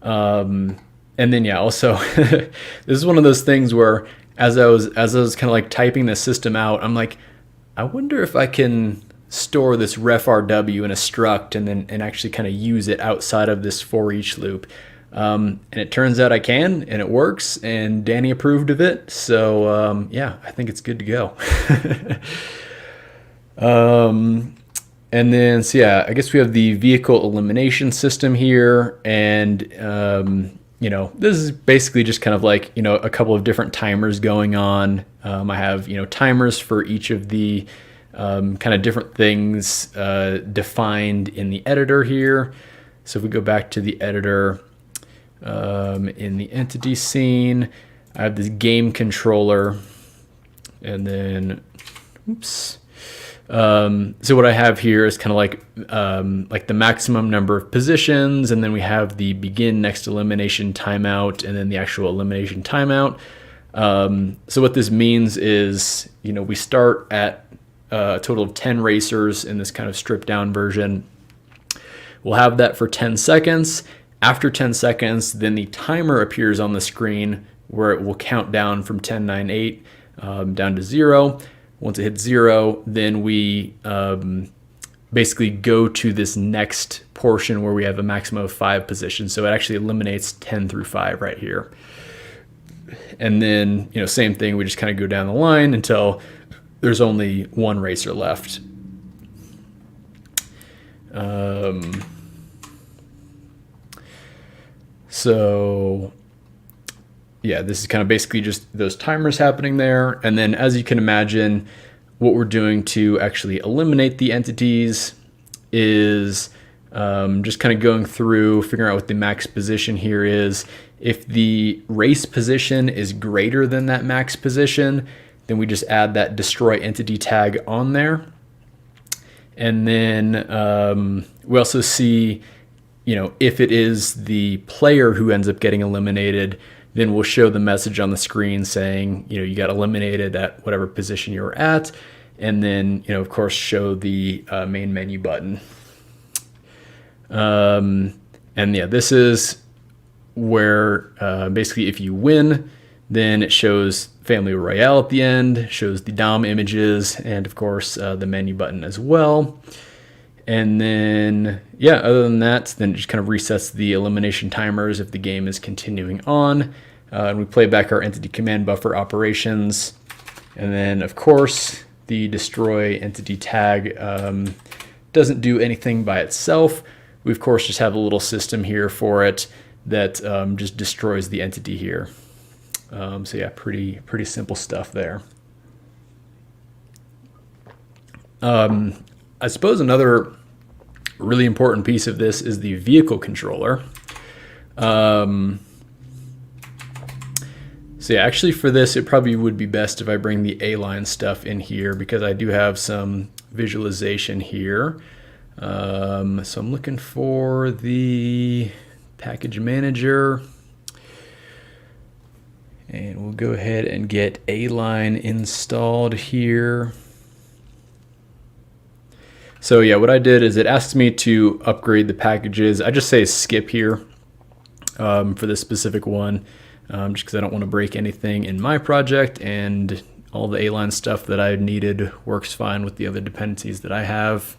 And then, also, this is one of those things where as I was kind of like typing the system out, I'm like, I wonder if I can store this ref.rw in a struct and actually kind of use it outside of this for each loop. And it turns out I can, and it works, and Danny approved of it. So, I think it's good to go. And then, I guess we have the vehicle elimination system here. And, this is basically just kind of like, a couple of different timers going on. I have, timers for each of the kind of different things defined in the editor here. So if we go back to the editor, in the entity scene, I have this game controller, and then, so what I have here is kind of like the maximum number of positions, and then we have the begin next elimination timeout, and then the actual elimination timeout. So what this means is, we start at a total of 10 racers in this kind of stripped down version. We'll have that for 10 seconds. After 10 seconds, then the timer appears on the screen where it will count down from 10, 9, 8 down to 0. Once it hits 0, then we basically go to this next portion where we have a maximum of 5 positions. So it actually eliminates 10 through 5 right here. And then, same thing, we just kind of go down the line until there's only one racer left. So this is kind of basically just those timers happening there. And then as you can imagine, what we're doing to actually eliminate the entities is just kind of going through, figuring out what the max position here is. If the race position is greater than that max position, then we just add that destroy entity tag on there. And then we also see, if it is the player who ends up getting eliminated, then we'll show the message on the screen saying, you got eliminated at whatever position you were at. And then, of course, show the main menu button. This is where basically if you win, then it shows Family Royale at the end, shows the DOM images, and of course the menu button as well. And then, other than that, then it just kind of resets the elimination timers if the game is continuing on. And we play back our entity command buffer operations. And then, of course, the destroy entity tag doesn't do anything by itself. We, of course, just have a little system here for it that just destroys the entity here. Pretty simple stuff there. I suppose another really important piece of this is the vehicle controller. Actually for this, it probably would be best if I bring the A-line stuff in here because I do have some visualization here. So I'm looking for the package manager. And we'll go ahead and get A-line installed here. So what I did is it asks me to upgrade the packages. I just say skip here for this specific one, just because I don't want to break anything in my project, and all the A-line stuff that I needed works fine with the other dependencies that I have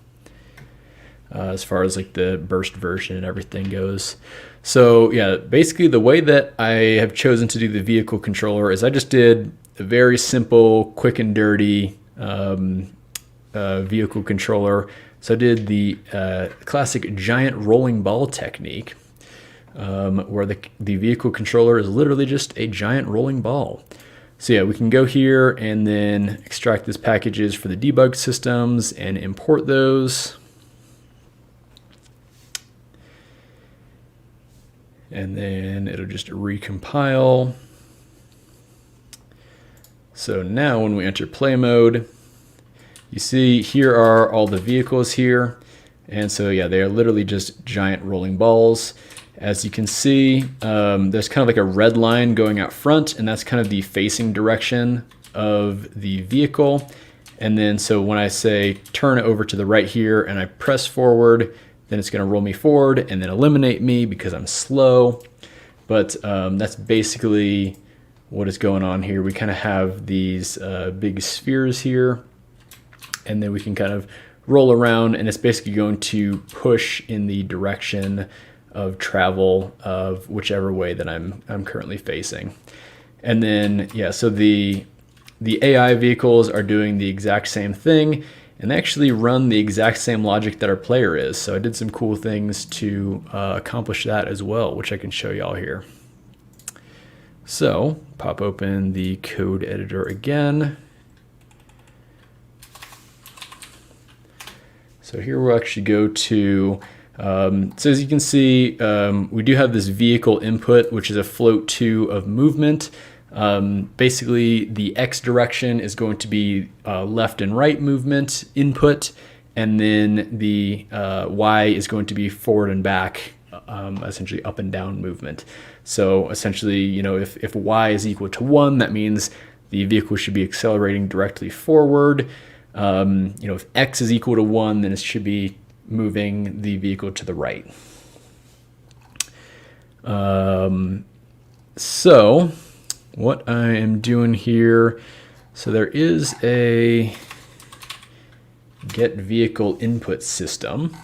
as far as like the burst version and everything goes. So basically the way that I have chosen to do the vehicle controller is I just did a very simple, quick and dirty vehicle controller. So I did the classic giant rolling ball technique, where the vehicle controller is literally just a giant rolling ball. So yeah, we can go here and then extract these packages for the debug systems and import those. And then it'll just recompile. So now when we enter play mode, you see here are all the vehicles here. And so yeah, they are literally just giant rolling balls. As you can see, there's kind of like a red line going out front, and that's kind of the facing direction of the vehicle. And then so when I say turn it over to the right here and I press forward, then it's going to roll me forward and then eliminate me because I'm slow. But that's basically what is going on here. We kind of have these big spheres here, and then we can kind of roll around, and it's basically going to push in the direction of travel of whichever way that I'm currently facing. And then yeah, so the AI vehicles are doing the exact same thing, and they actually run the exact same logic that our player is. So I did some cool things to accomplish that as well, which I can show y'all here. So pop open the code editor again. So here we'll actually go to, so as you can see, we do have this vehicle input, which is a float 2 of movement. Basically, the X direction is going to be left and right movement input, and then the Y is going to be forward and back, essentially up and down movement. So essentially, you know, if Y is equal to 1, that means the vehicle should be accelerating directly forward. You know, if X is equal to 1, then it should be moving the vehicle to the right. So what I am doing here, so there is a get vehicle input system.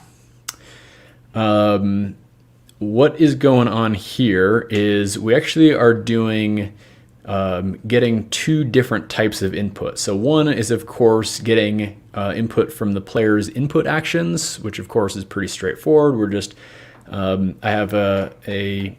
What is going on here is we actually are doing getting 2 different types of input. So one is, of course, getting input from the player's input actions, which of course is pretty straightforward. We're just, I have a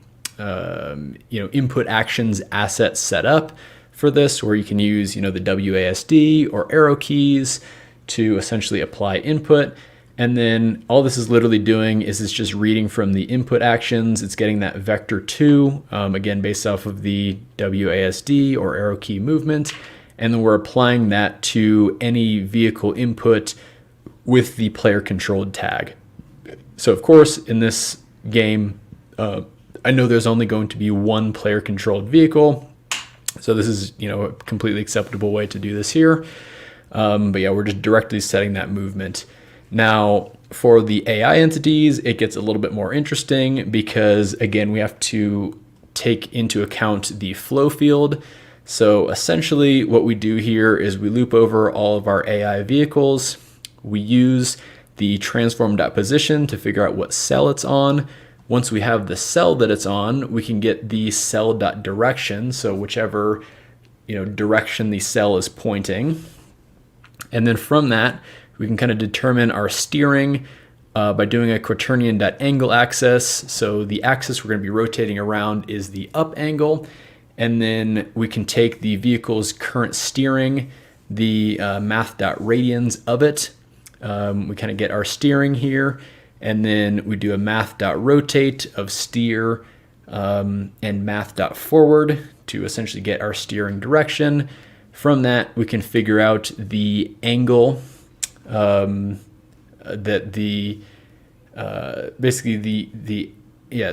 you know, input actions asset set up for this, where you can use, you know, the WASD or arrow keys to essentially apply input. And then all this is literally doing is it's just reading from the input actions. It's getting that vector 2, again, based off of the WASD or arrow key movement. And then we're applying that to any vehicle input with the player controlled tag. So of course, in this game, I know there's only going to be one player controlled vehicle. So this is, you know, a completely acceptable way to do this here. But yeah, we're just directly setting that movement. Now, for the AI entities, it gets a little bit more interesting because, again, we have to take into account the flow field. So essentially what we do here is we loop over all of our AI vehicles. We use the transform.position to figure out what cell it's on. Once we have the cell that it's on, we can get the cell.direction, so whichever, you know, direction the cell is pointing. And then from that, we can kind of determine our steering by doing a quaternion.angle axis. So the axis we're going to be rotating around is the up angle. And then we can take the vehicle's current steering, the math.radians of it. We kind of get our steering here. And then we do a math.rotate of steer and math.forward to essentially get our steering direction. From that, we can figure out the angle that the basically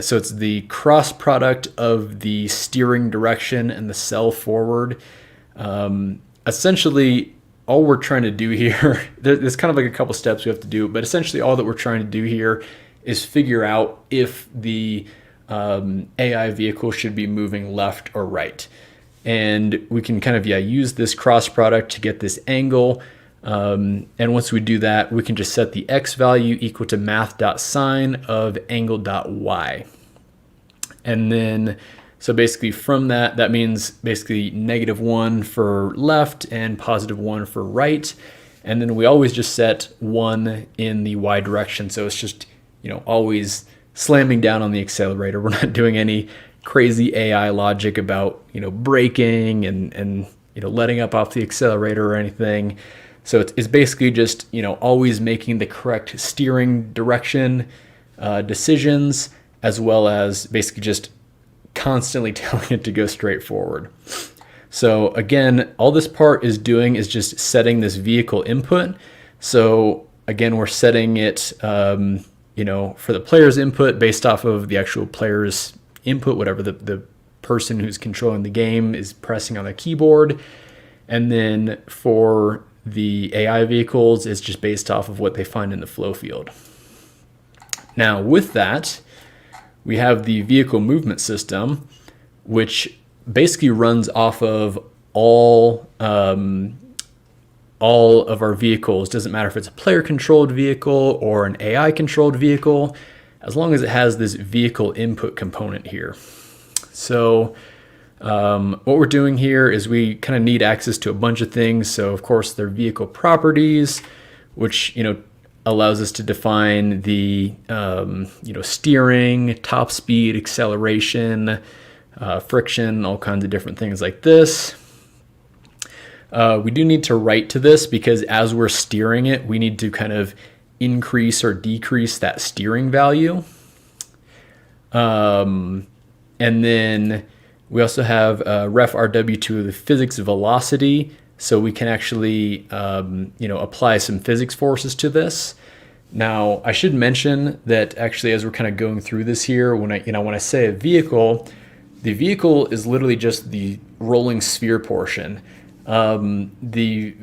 so it's the cross product of the steering direction and the cell forward. Essentially, all we're trying to do here, there's kind of like a couple steps we have to do, but essentially all that we're trying to do here is figure out if the AI vehicle should be moving left or right. And we can kind of, use this cross product to get this angle. And once we do that, we can just set the X value equal to math.sine of angle.y. And then, so basically from that, that means basically -1 for left and +1 for right. And then we always just set 1 in the Y direction. So it's just, always slamming down on the accelerator. We're not doing any crazy AI logic about, braking and letting up off the accelerator or anything. So it's basically just, always making the correct steering direction decisions, as well as basically just constantly telling it to go straight forward. So again, all this part is doing is just setting this vehicle input. So again, we're setting it, for the player's input based off of the actual player's input, whatever the person who's controlling the game is pressing on the keyboard. And then for the AI vehicles, it's just based off of what they find in the flow field. Now with that, we have the vehicle movement system, which basically runs off of all of our vehicles. Doesn't matter if it's a player controlled vehicle or an AI controlled vehicle, as long as it has this vehicle input component here. So what we're doing here is we kind of need access to a bunch of things. So of course their vehicle properties, which, allows us to define the, steering, top speed, acceleration, friction, all kinds of different things like this. We do need to write to this because as we're steering it, we need to kind of increase or decrease that steering value. And then we also have ref RW to the physics velocity, so we can actually apply some physics forces to this. Now I should mention that actually as we're kind of going through this here, when I say a vehicle, the vehicle is literally just the rolling sphere portion. The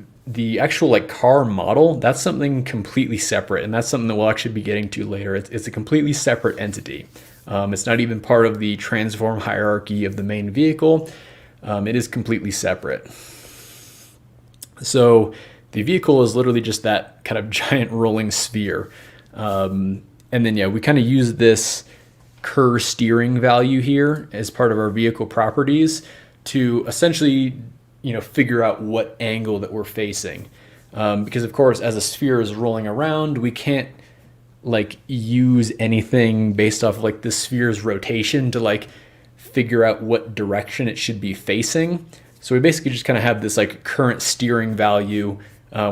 actual car model, that's something completely separate, and that's something that we'll actually be getting to later. It's a completely separate entity. It's not even part of the transform hierarchy of the main vehicle. It is completely separate. So the vehicle is literally just that kind of giant rolling sphere. And then, we kind of use this Kerr steering value here as part of our vehicle properties to essentially, figure out what angle that we're facing. Because of course, as a sphere is rolling around, we can't use anything based off of the sphere's rotation to figure out what direction it should be facing. So we basically just kind of have this current steering value,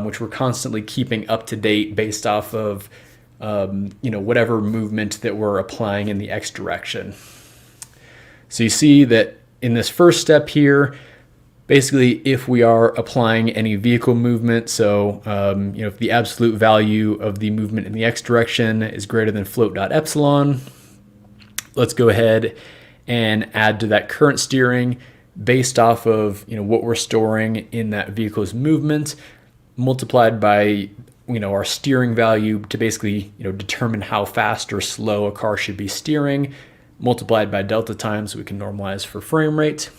which we're constantly keeping up to date based off of whatever movement that we're applying in the X direction. So you see that in this first step here, basically if we are applying any vehicle movement, so if the absolute value of the movement in the X direction is greater than float.epsilon, let's go ahead and add to that current steering based off of what we're storing in that vehicle's movement, multiplied by our steering value to basically determine how fast or slow a car should be steering, multiplied by delta time so we can normalize for frame rate.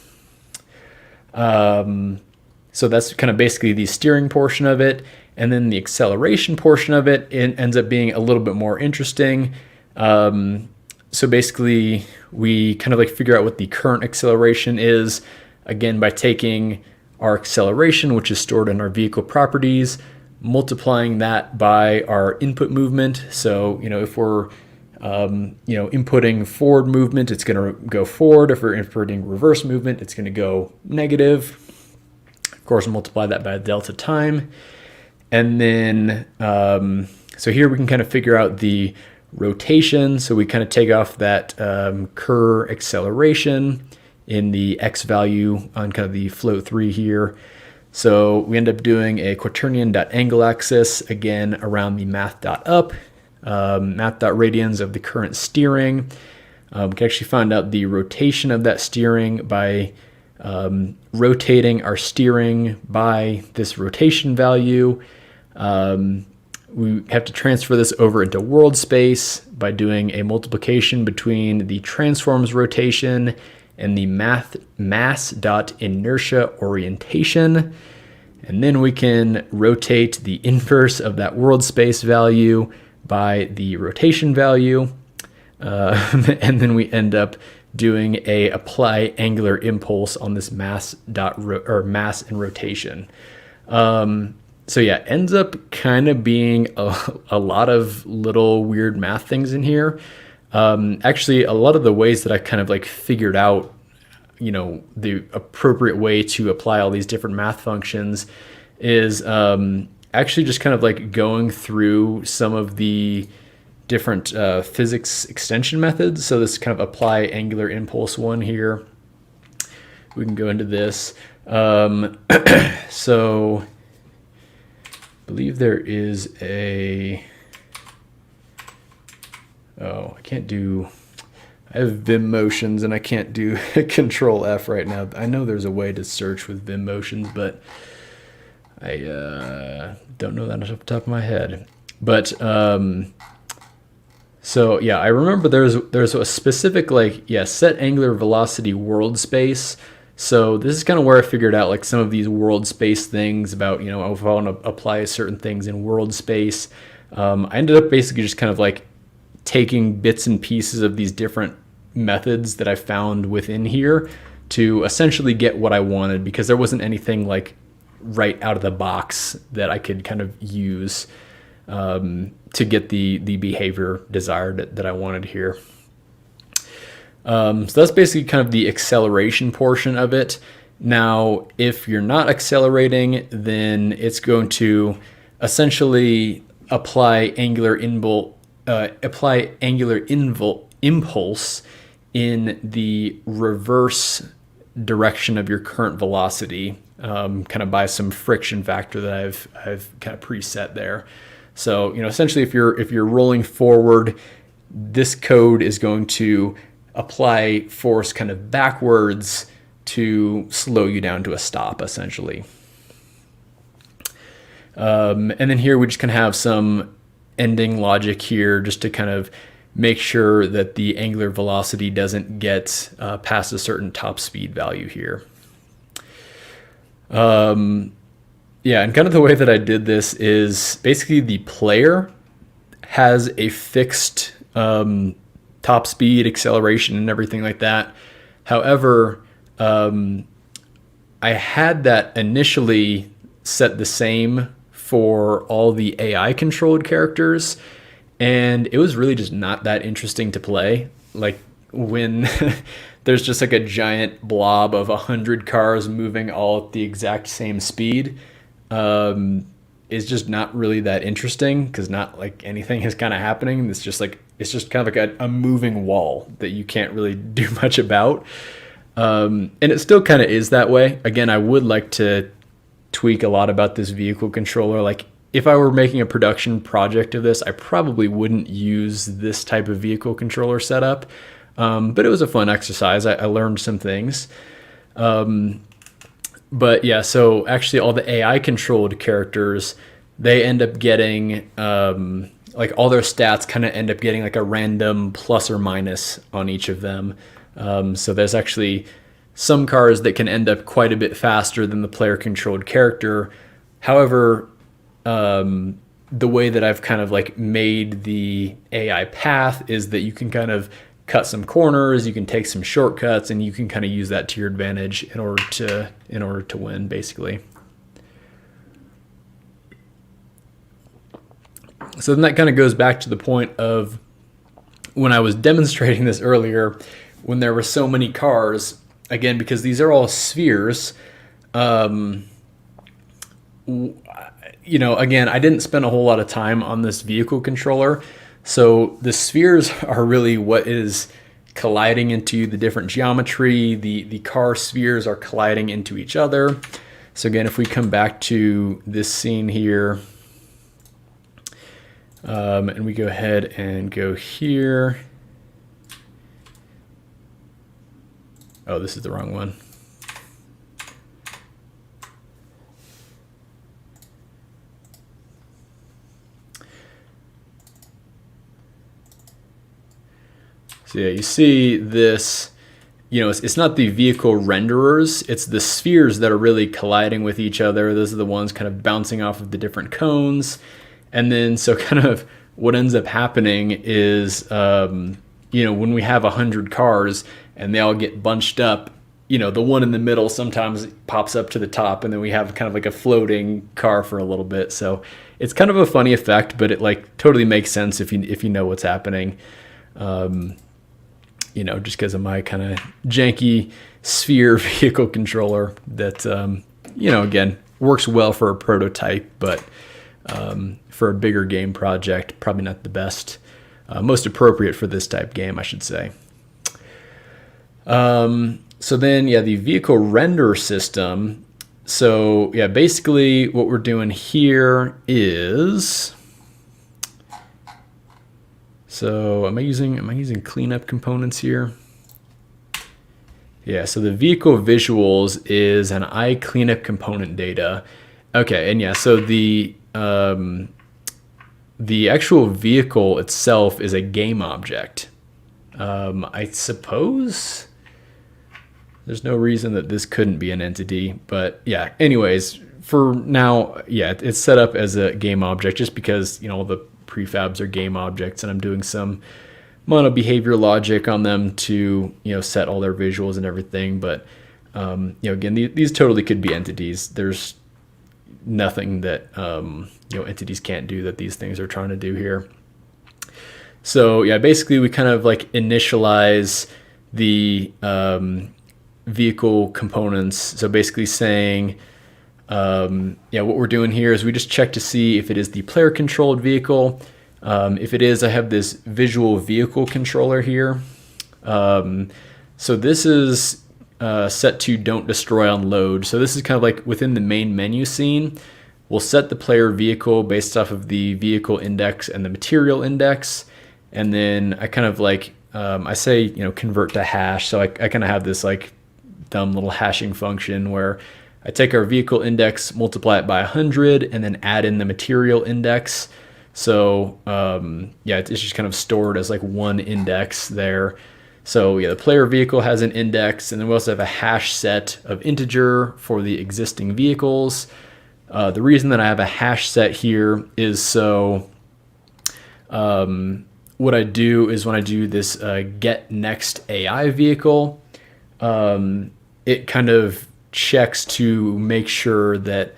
So that's kind of basically the steering portion of it, and then the acceleration portion of it ends up being a little bit more interesting. So basically we kind of figure out what the current acceleration is, again by taking our acceleration, which is stored in our vehicle properties, multiplying that by our input movement. So if we're inputting forward movement, it's going to go forward. If we're inputting reverse movement, it's going to go negative. Of course, multiply that by delta time. And then, so here we can kind of figure out the rotation. So we kind of take off that Kerr acceleration in the X value on kind of the float 3 here. So we end up doing a quaternion.angle axis, again, around the math.up. Math.radians of the current steering. We can actually find out the rotation of that steering by rotating our steering by this rotation value. We have to transfer this over into world space by doing a multiplication between the transform's rotation and the mass.inertia orientation. And then we can rotate the inverse of that world space value by the rotation value, and then we end up doing a apply angular impulse on this mass and rotation. So yeah, ends up kind of being a lot of little weird math things in here. Actually, a lot of the ways that I kind of like figured out, the appropriate way to apply all these different math functions is actually just kind of like going through some of the different physics extension methods. So this kind of apply angular impulse one here. We can go into this. So I believe there is I have Vim motions and I can't do Control F right now. I know there's a way to search with Vim motions, but I don't know that off the top of my head. But so yeah, I remember there's a specific set angular velocity world space. So this is kind of where I figured out like some of these world space things about, if I want to apply certain things in world space. I ended up basically just kind of like taking bits and pieces of these different methods that I found within here to essentially get what I wanted, because there wasn't anything like right out of the box that I could kind of use to get the behavior desired that I wanted here. So that's basically kind of the acceleration portion of it. Now, if you're not accelerating, then it's going to essentially apply angular impulse in the reverse direction of your current velocity, kind of by some friction factor that I've kind of preset there. So, essentially if you're rolling forward, this code is going to apply force kind of backwards to slow you down to a stop, essentially. And then here we just kind of have some ending logic here just to kind of make sure that the angular velocity doesn't get past a certain top speed value here. Yeah, and kind of the way that I did this is basically the player has a fixed top speed, acceleration, and everything like that. However, I had that initially set the same for all the AI controlled characters, and it was really just not that interesting to play. Like when there's just like a giant blob of 100 cars moving all at the exact same speed, is just not really that interesting, because not like anything is kind of happening. It's just kind of like a moving wall that you can't really do much about. And it still kind of is that way. Again, I would like to tweak a lot about this vehicle controller. Like if I were making a production project of this, I probably wouldn't use this type of vehicle controller setup. But it was a fun exercise. I learned some things. But yeah, so actually all the AI controlled characters, they end up getting, like all their stats kind of end up getting like a random plus or minus on each of them. So there's actually some cars that can end up quite a bit faster than the player controlled character. However, the way that I've kind of like made the AI path is that you can kind of cut some corners, you can take some shortcuts, and you can kind of use that to your advantage in order to win, basically. So then that kind of goes back to the point of when I was demonstrating this earlier, when there were so many cars, again, because these are all spheres, again, I didn't spend a whole lot of time on this vehicle controller. So the spheres are really what is colliding into the different geometry. The car spheres are colliding into each other. So again, if we come back to this scene here, and we go ahead and go here. Oh, this is the wrong one. So yeah, you see this, it's not the vehicle renderers, it's the spheres that are really colliding with each other. Those are the ones kind of bouncing off of the different cones. And then so kind of what ends up happening is, when we have 100 cars and they all get bunched up, the one in the middle sometimes pops up to the top, and then we have kind of like a floating car for a little bit. So it's kind of a funny effect, but it like totally makes sense if you know what's happening. You know, just because of my kind of janky sphere vehicle controller that, you know, again, works well for a prototype, but for a bigger game project, probably not the best, most appropriate for this type game, I should say. So then, yeah, the vehicle render system. So yeah, basically what we're doing here is, so am I using cleanup components here? Yeah, so the vehicle visuals is an iCleanup component data. Okay, and yeah, so the actual vehicle itself is a game object. I suppose there's no reason that this couldn't be an entity, but yeah, anyways, for now, yeah, it's set up as a game object just because, you know, the prefabs are game objects and I'm doing some mono behavior logic on them to, you know, set all their visuals and everything. But, you know, again, these totally could be entities. There's nothing that, you know, entities can't do that these things are trying to do here. So yeah, basically we kind of like initialize the vehicle components. So basically saying, yeah, what we're doing here is we just check to see if it is the player controlled vehicle. If it is, I have this visual vehicle controller here. So this is set to don't destroy on load. So this is kind of like within the main menu scene. We'll set the player vehicle based off of the vehicle index and the material index. And then I kind of like, I say, you know, convert to hash. So I kind of have this like dumb little hashing function where I take our vehicle index, multiply it by 100, and then add in the material index. So yeah, it's just kind of stored as like one index there. So yeah, the player vehicle has an index, and then we also have a hash set of integer for the existing vehicles. The reason that I have a hash set here is so what I do is when I do this get next AI vehicle, it kind of checks to make sure that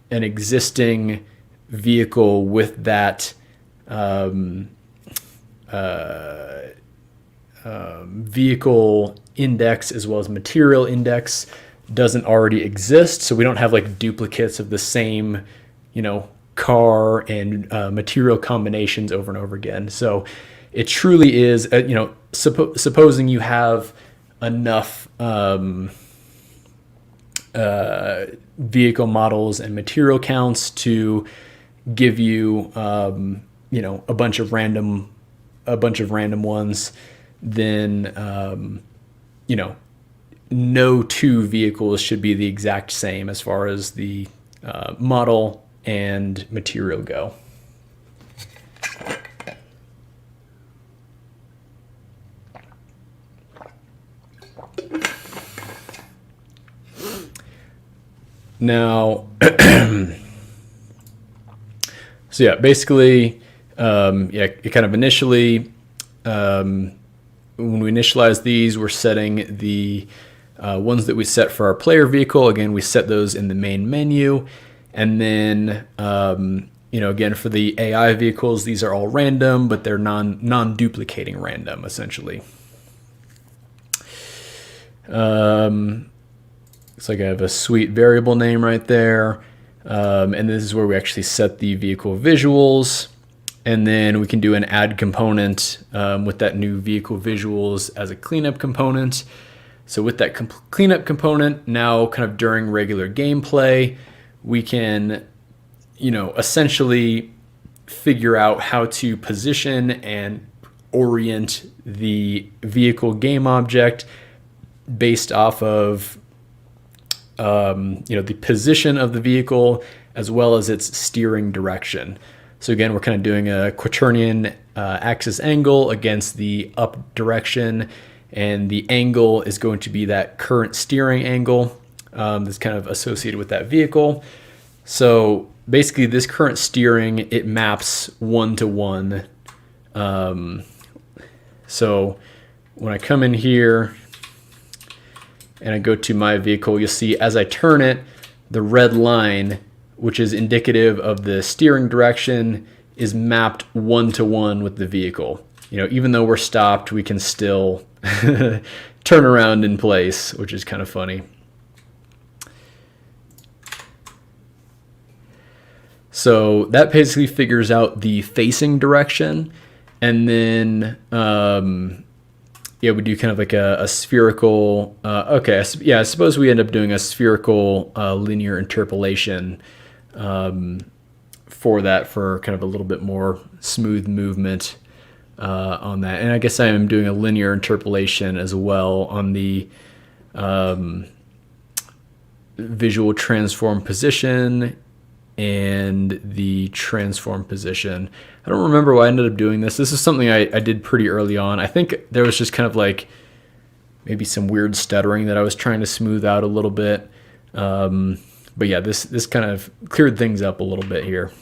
an existing vehicle with that vehicle index as well as material index doesn't already exist. So we don't have like duplicates of the same, you know, car and material combinations over and over again. So it truly is, you know, supposing you have enough vehicle models and material counts to give you, you know, a bunch of random ones, then, you know, no two vehicles should be the exact same as far as the model and material go. Now, so yeah, basically, yeah, it kind of initially, when we initialize these, we're setting the ones that we set for our player vehicle. Again, we set those in the main menu. And then, you know, again, for the AI vehicles, these are all random, but they're non-duplicating random, essentially. Looks like I have a sweet variable name right there. And this is where we actually set the vehicle visuals. And then we can do an add component with that new vehicle visuals as a cleanup component. So with that cleanup component, now kind of during regular gameplay, we can, you know, essentially figure out how to position and orient the vehicle game object based off of, you know, the position of the vehicle as well as its steering direction. So again, we're kind of doing a quaternion axis angle against the up direction, and the angle is going to be that current steering angle that's kind of associated with that vehicle. So basically this current steering, it maps 1-to-1. So when I come in here and I go to my vehicle, you'll see as I turn it, the red line, which is indicative of the steering direction, is mapped 1-to-1 with the vehicle. even though we're stopped, we can still turn around in place, which is kind of funny. So that basically figures out the facing direction. And then, we do kind of like a spherical, I suppose we end up doing a spherical linear interpolation for that, for kind of a little bit more smooth movement on that. And I guess I am doing a linear interpolation as well on the visual transform position and the transform position. I don't remember why I ended up doing this. This is something I did pretty early on. I think there was just kind of like maybe some weird stuttering that I was trying to smooth out a little bit. But yeah, this kind of cleared things up a little bit here.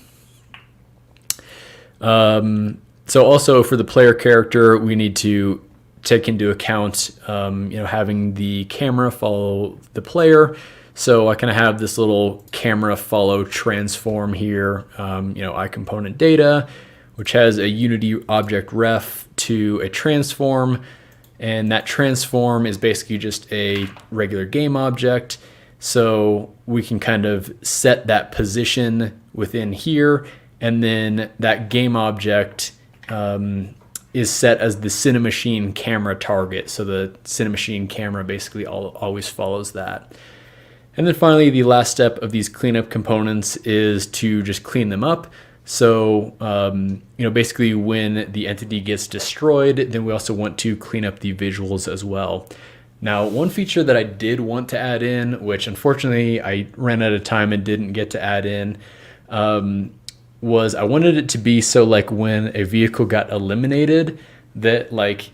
So also for the player character, we need to take into account, having the camera follow the player. So I kind of have this little camera follow transform here, iComponent data, which has a Unity object ref to a transform. And that transform is basically just a regular game object. So we can kind of set that position within here. And then that game object is set as the Cinemachine camera target. So the Cinemachine camera basically always follows that. And then finally, the last step of these cleanup components is to just clean them up. So, basically when the entity gets destroyed, then we also want to clean up the visuals as well. Now, one feature that I did want to add in, which unfortunately I ran out of time and didn't get to add in, was I wanted it to be so like when a vehicle got eliminated, that like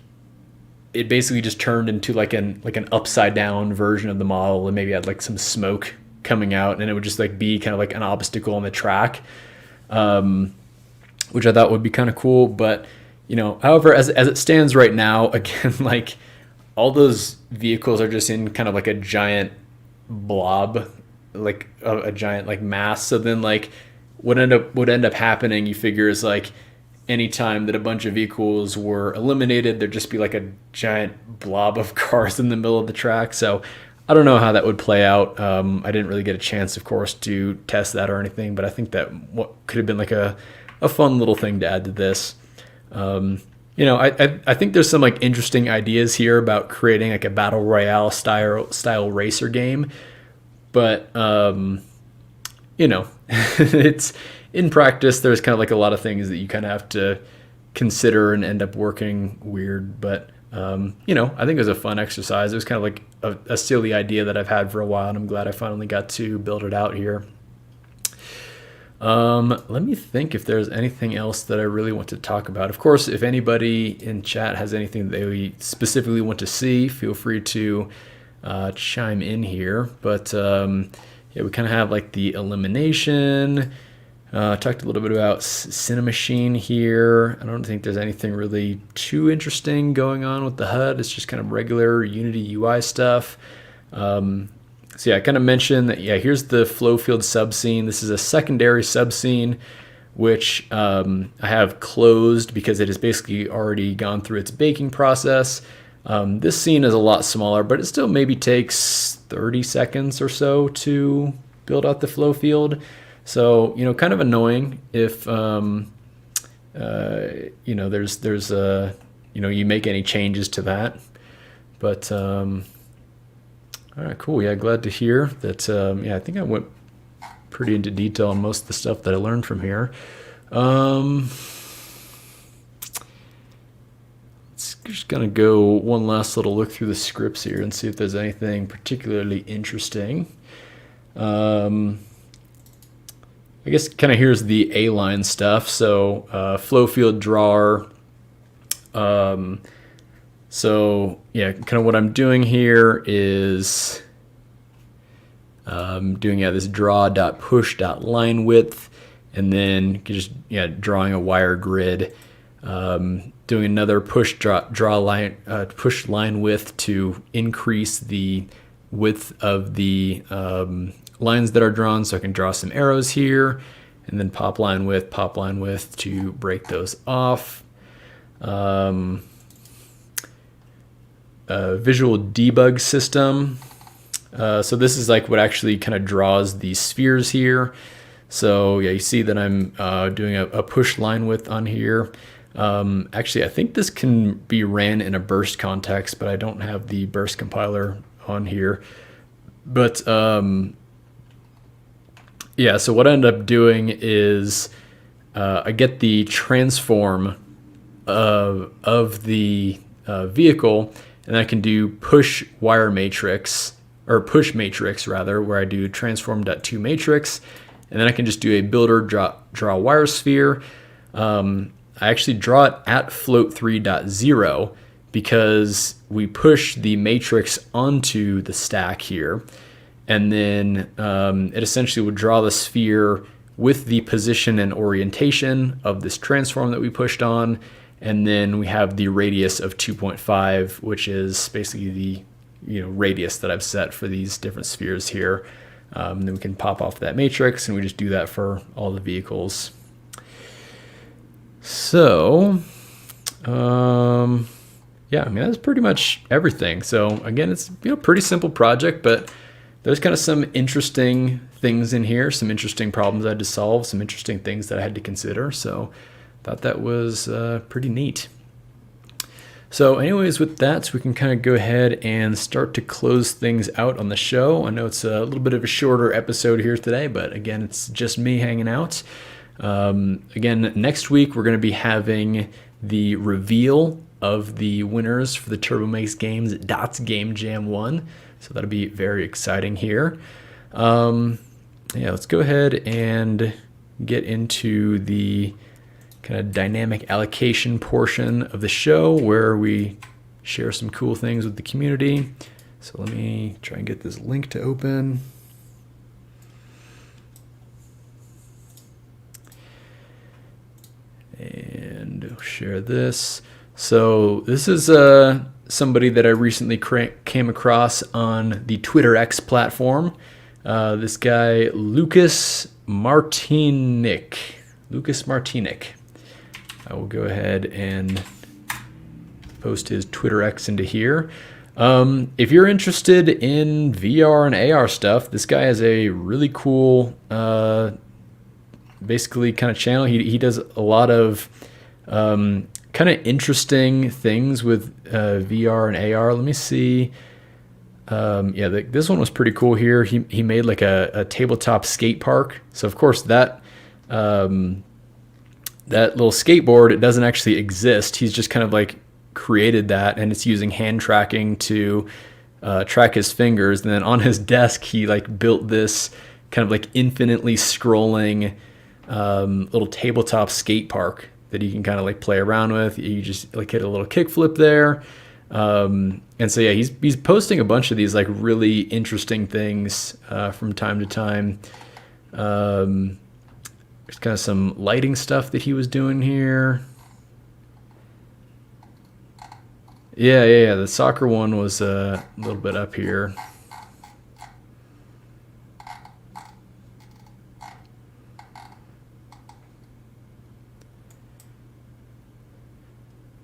it basically just turned into like an upside down version of the model, and maybe had like some smoke coming out, and it would just like be kind of like an obstacle on the track, which I thought would be kind of cool. But however, as it stands right now, again, like all those vehicles are just in kind of like a giant blob, like a giant like mass. So then like what end up happening, you figure, is like anytime that a bunch of vehicles were eliminated, there'd just be like a giant blob of cars in the middle of the track. So I don't know how that would play out. I didn't really get a chance, of course, to test that or anything, but I think that what could have been like a fun little thing to add to this. I think there's some like interesting ideas here about creating like a battle royale style racer game, but it's in practice, there's kind of like a lot of things that you kind of have to consider and end up working weird. But, I think it was a fun exercise. It was kind of like a silly idea that I've had for a while, and I'm glad I finally got to build it out here. Let me think if there's anything else that I really want to talk about. Of course, if anybody in chat has anything they specifically want to see, feel free to chime in here. But we kind of have like the elimination. Talked a little bit about Cinemachine here. I don't think there's anything really too interesting going on with the HUD. It's just kind of regular Unity UI stuff. I kind of mentioned that, here's the flow field subscene. This is a secondary subscene, which I have closed because it has basically already gone through its baking process. This scene is a lot smaller, but it still maybe takes 30 seconds or so to build out the flow field. So, kind of annoying if, there's you make any changes to that. But, all right, cool. Yeah, glad to hear that. I think I went pretty into detail on most of the stuff that I learned from here. Just going to go one last little look through the scripts here and see if there's anything particularly interesting. I guess kind of here's the A-line stuff. So flow field drawer. Kind of what I'm doing here is doing this draw.push.line width, and then just drawing a wire grid. Doing another push line width to increase the width of the lines that are drawn, so I can draw some arrows here, and then pop line width to break those off. visual debug system. So this is like what actually kind of draws these spheres here. So yeah, you see that I'm doing a push line width on here. Actually, I think this can be ran in a burst context, but I don't have the burst compiler on here. But yeah, so what I end up doing is I get the transform of the vehicle, and I can do push wire matrix, or push matrix rather, where I do transform.to matrix, and then I can just do a builder draw wire sphere. I actually draw it at float 3.0 because we push the matrix onto the stack here, and then it essentially would draw the sphere with the position and orientation of this transform that we pushed on, and then we have the radius of 2.5, which is basically the radius that I've set for these different spheres here. Then we can pop off that matrix, and we just do that for all the vehicles. So, yeah, I mean, that's pretty much everything. So again, it's pretty simple project, but there's kind of some interesting things in here, some interesting problems I had to solve, some interesting things that I had to consider. So thought that was pretty neat. So anyways, with that, we can kind of go ahead and start to close things out on the show. I know it's a little bit of a shorter episode here today, but again, it's just me hanging out. Again, next week, we're going to be having the reveal of the winners for the TurboMix Games Dots Game Jam 1. So that'll be very exciting here. Yeah, let's go ahead and get into the kind of dynamic allocation portion of the show where we share some cool things with the community. So let me try and get this link to open. And share this. So this is somebody that I recently came across on the Twitter X platform. This guy, Lucas Martinic. I will go ahead and post his Twitter X into here. If you're interested in VR and AR stuff, this guy has a really cool basically kind of channel. He does a lot of kind of interesting things with VR and AR. Let me see. Yeah, this one was pretty cool here. He made like a tabletop skate park. So of course that that little skateboard, it doesn't actually exist. He's just kind of like created that, and it's using hand tracking to track his fingers. And then on his desk, he like built this kind of like infinitely scrolling little tabletop skate park that you can kind of like play around with. You just like hit a little kickflip there. And so yeah, he's posting a bunch of these like really interesting things from time to time. There's kind of some lighting stuff that he was doing here. Yeah. The soccer one was a little bit up here.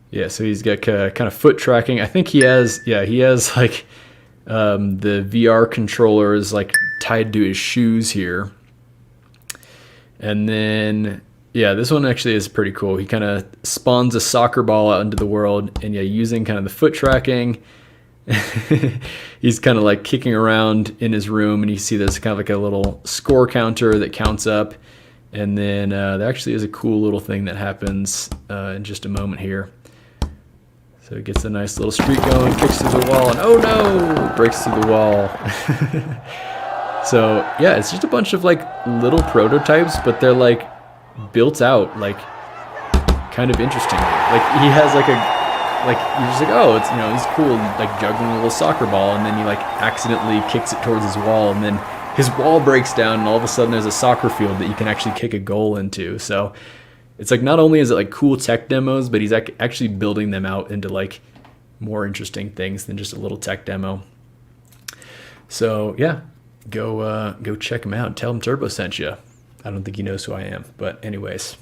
Yeah, so he's got kind of foot tracking. I think he has like the VR controller is like tied to his shoes here. And then, yeah, this one actually is pretty cool. He kind of spawns a soccer ball out into the world, and yeah, using kind of the foot tracking, he's kind of like kicking around in his room, and you see there's kind of like a little score counter that counts up. And then there actually is a cool little thing that happens in just a moment here. So he gets a nice little streak going, kicks through the wall, and oh no, breaks through the wall. So yeah, it's just a bunch of like little prototypes, but they're like built out like kind of interestingly. Like he has like you're just like, oh, it's he's cool, like juggling a little soccer ball, and then he like accidentally kicks it towards his wall, and then his wall breaks down, and all of a sudden there's a soccer field that you can actually kick a goal into. So it's like not only is it like cool tech demos, but he's actually building them out into like more interesting things than just a little tech demo. So yeah, go check him out. Tell him Turbo sent you. I don't think he knows who I am, but anyways.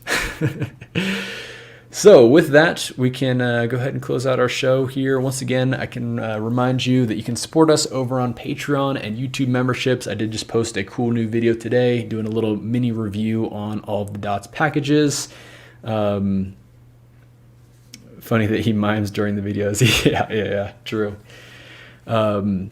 So with that, we can go ahead and close out our show here. Once again, I can remind you that you can support us over on Patreon and YouTube memberships. I did just post a cool new video today doing a little mini review on all of the Dots packages. Funny that he mimes during the videos. yeah, true. But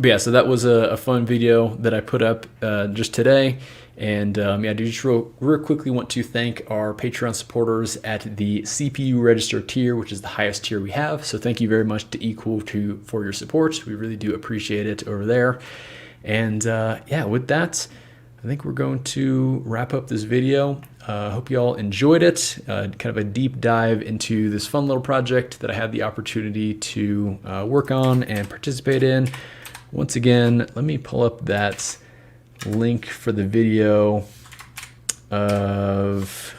yeah, so that was a fun video that I put up just today. And yeah, I just real quickly want to thank our Patreon supporters at the CPU register tier, which is the highest tier we have. So thank you very much to Equal for your support. We really do appreciate it over there. And yeah, with that, I think we're going to wrap up this video. Hope you all enjoyed it. Kind of a deep dive into this fun little project that I had the opportunity to work on and participate in. Once again, let me pull up that link for the video of,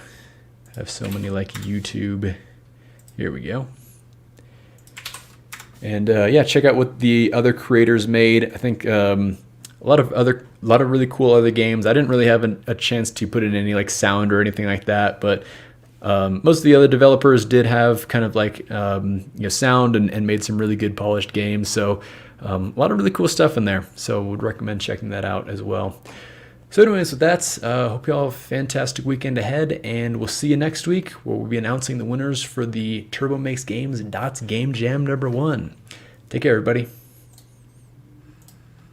I have so many like YouTube. Here we go. And yeah, check out what the other creators made. I think a lot of really cool other games. I didn't really have a chance to put in any like sound or anything like that, but most of the other developers did have kind of like sound and made some really good polished games. So a lot of really cool stuff in there. So would recommend checking that out as well. So anyways, with that, hope you all have a fantastic weekend ahead, and we'll see you next week where we'll be announcing the winners for the Turbo Makes Games Dots Game Jam #1. Take care, everybody.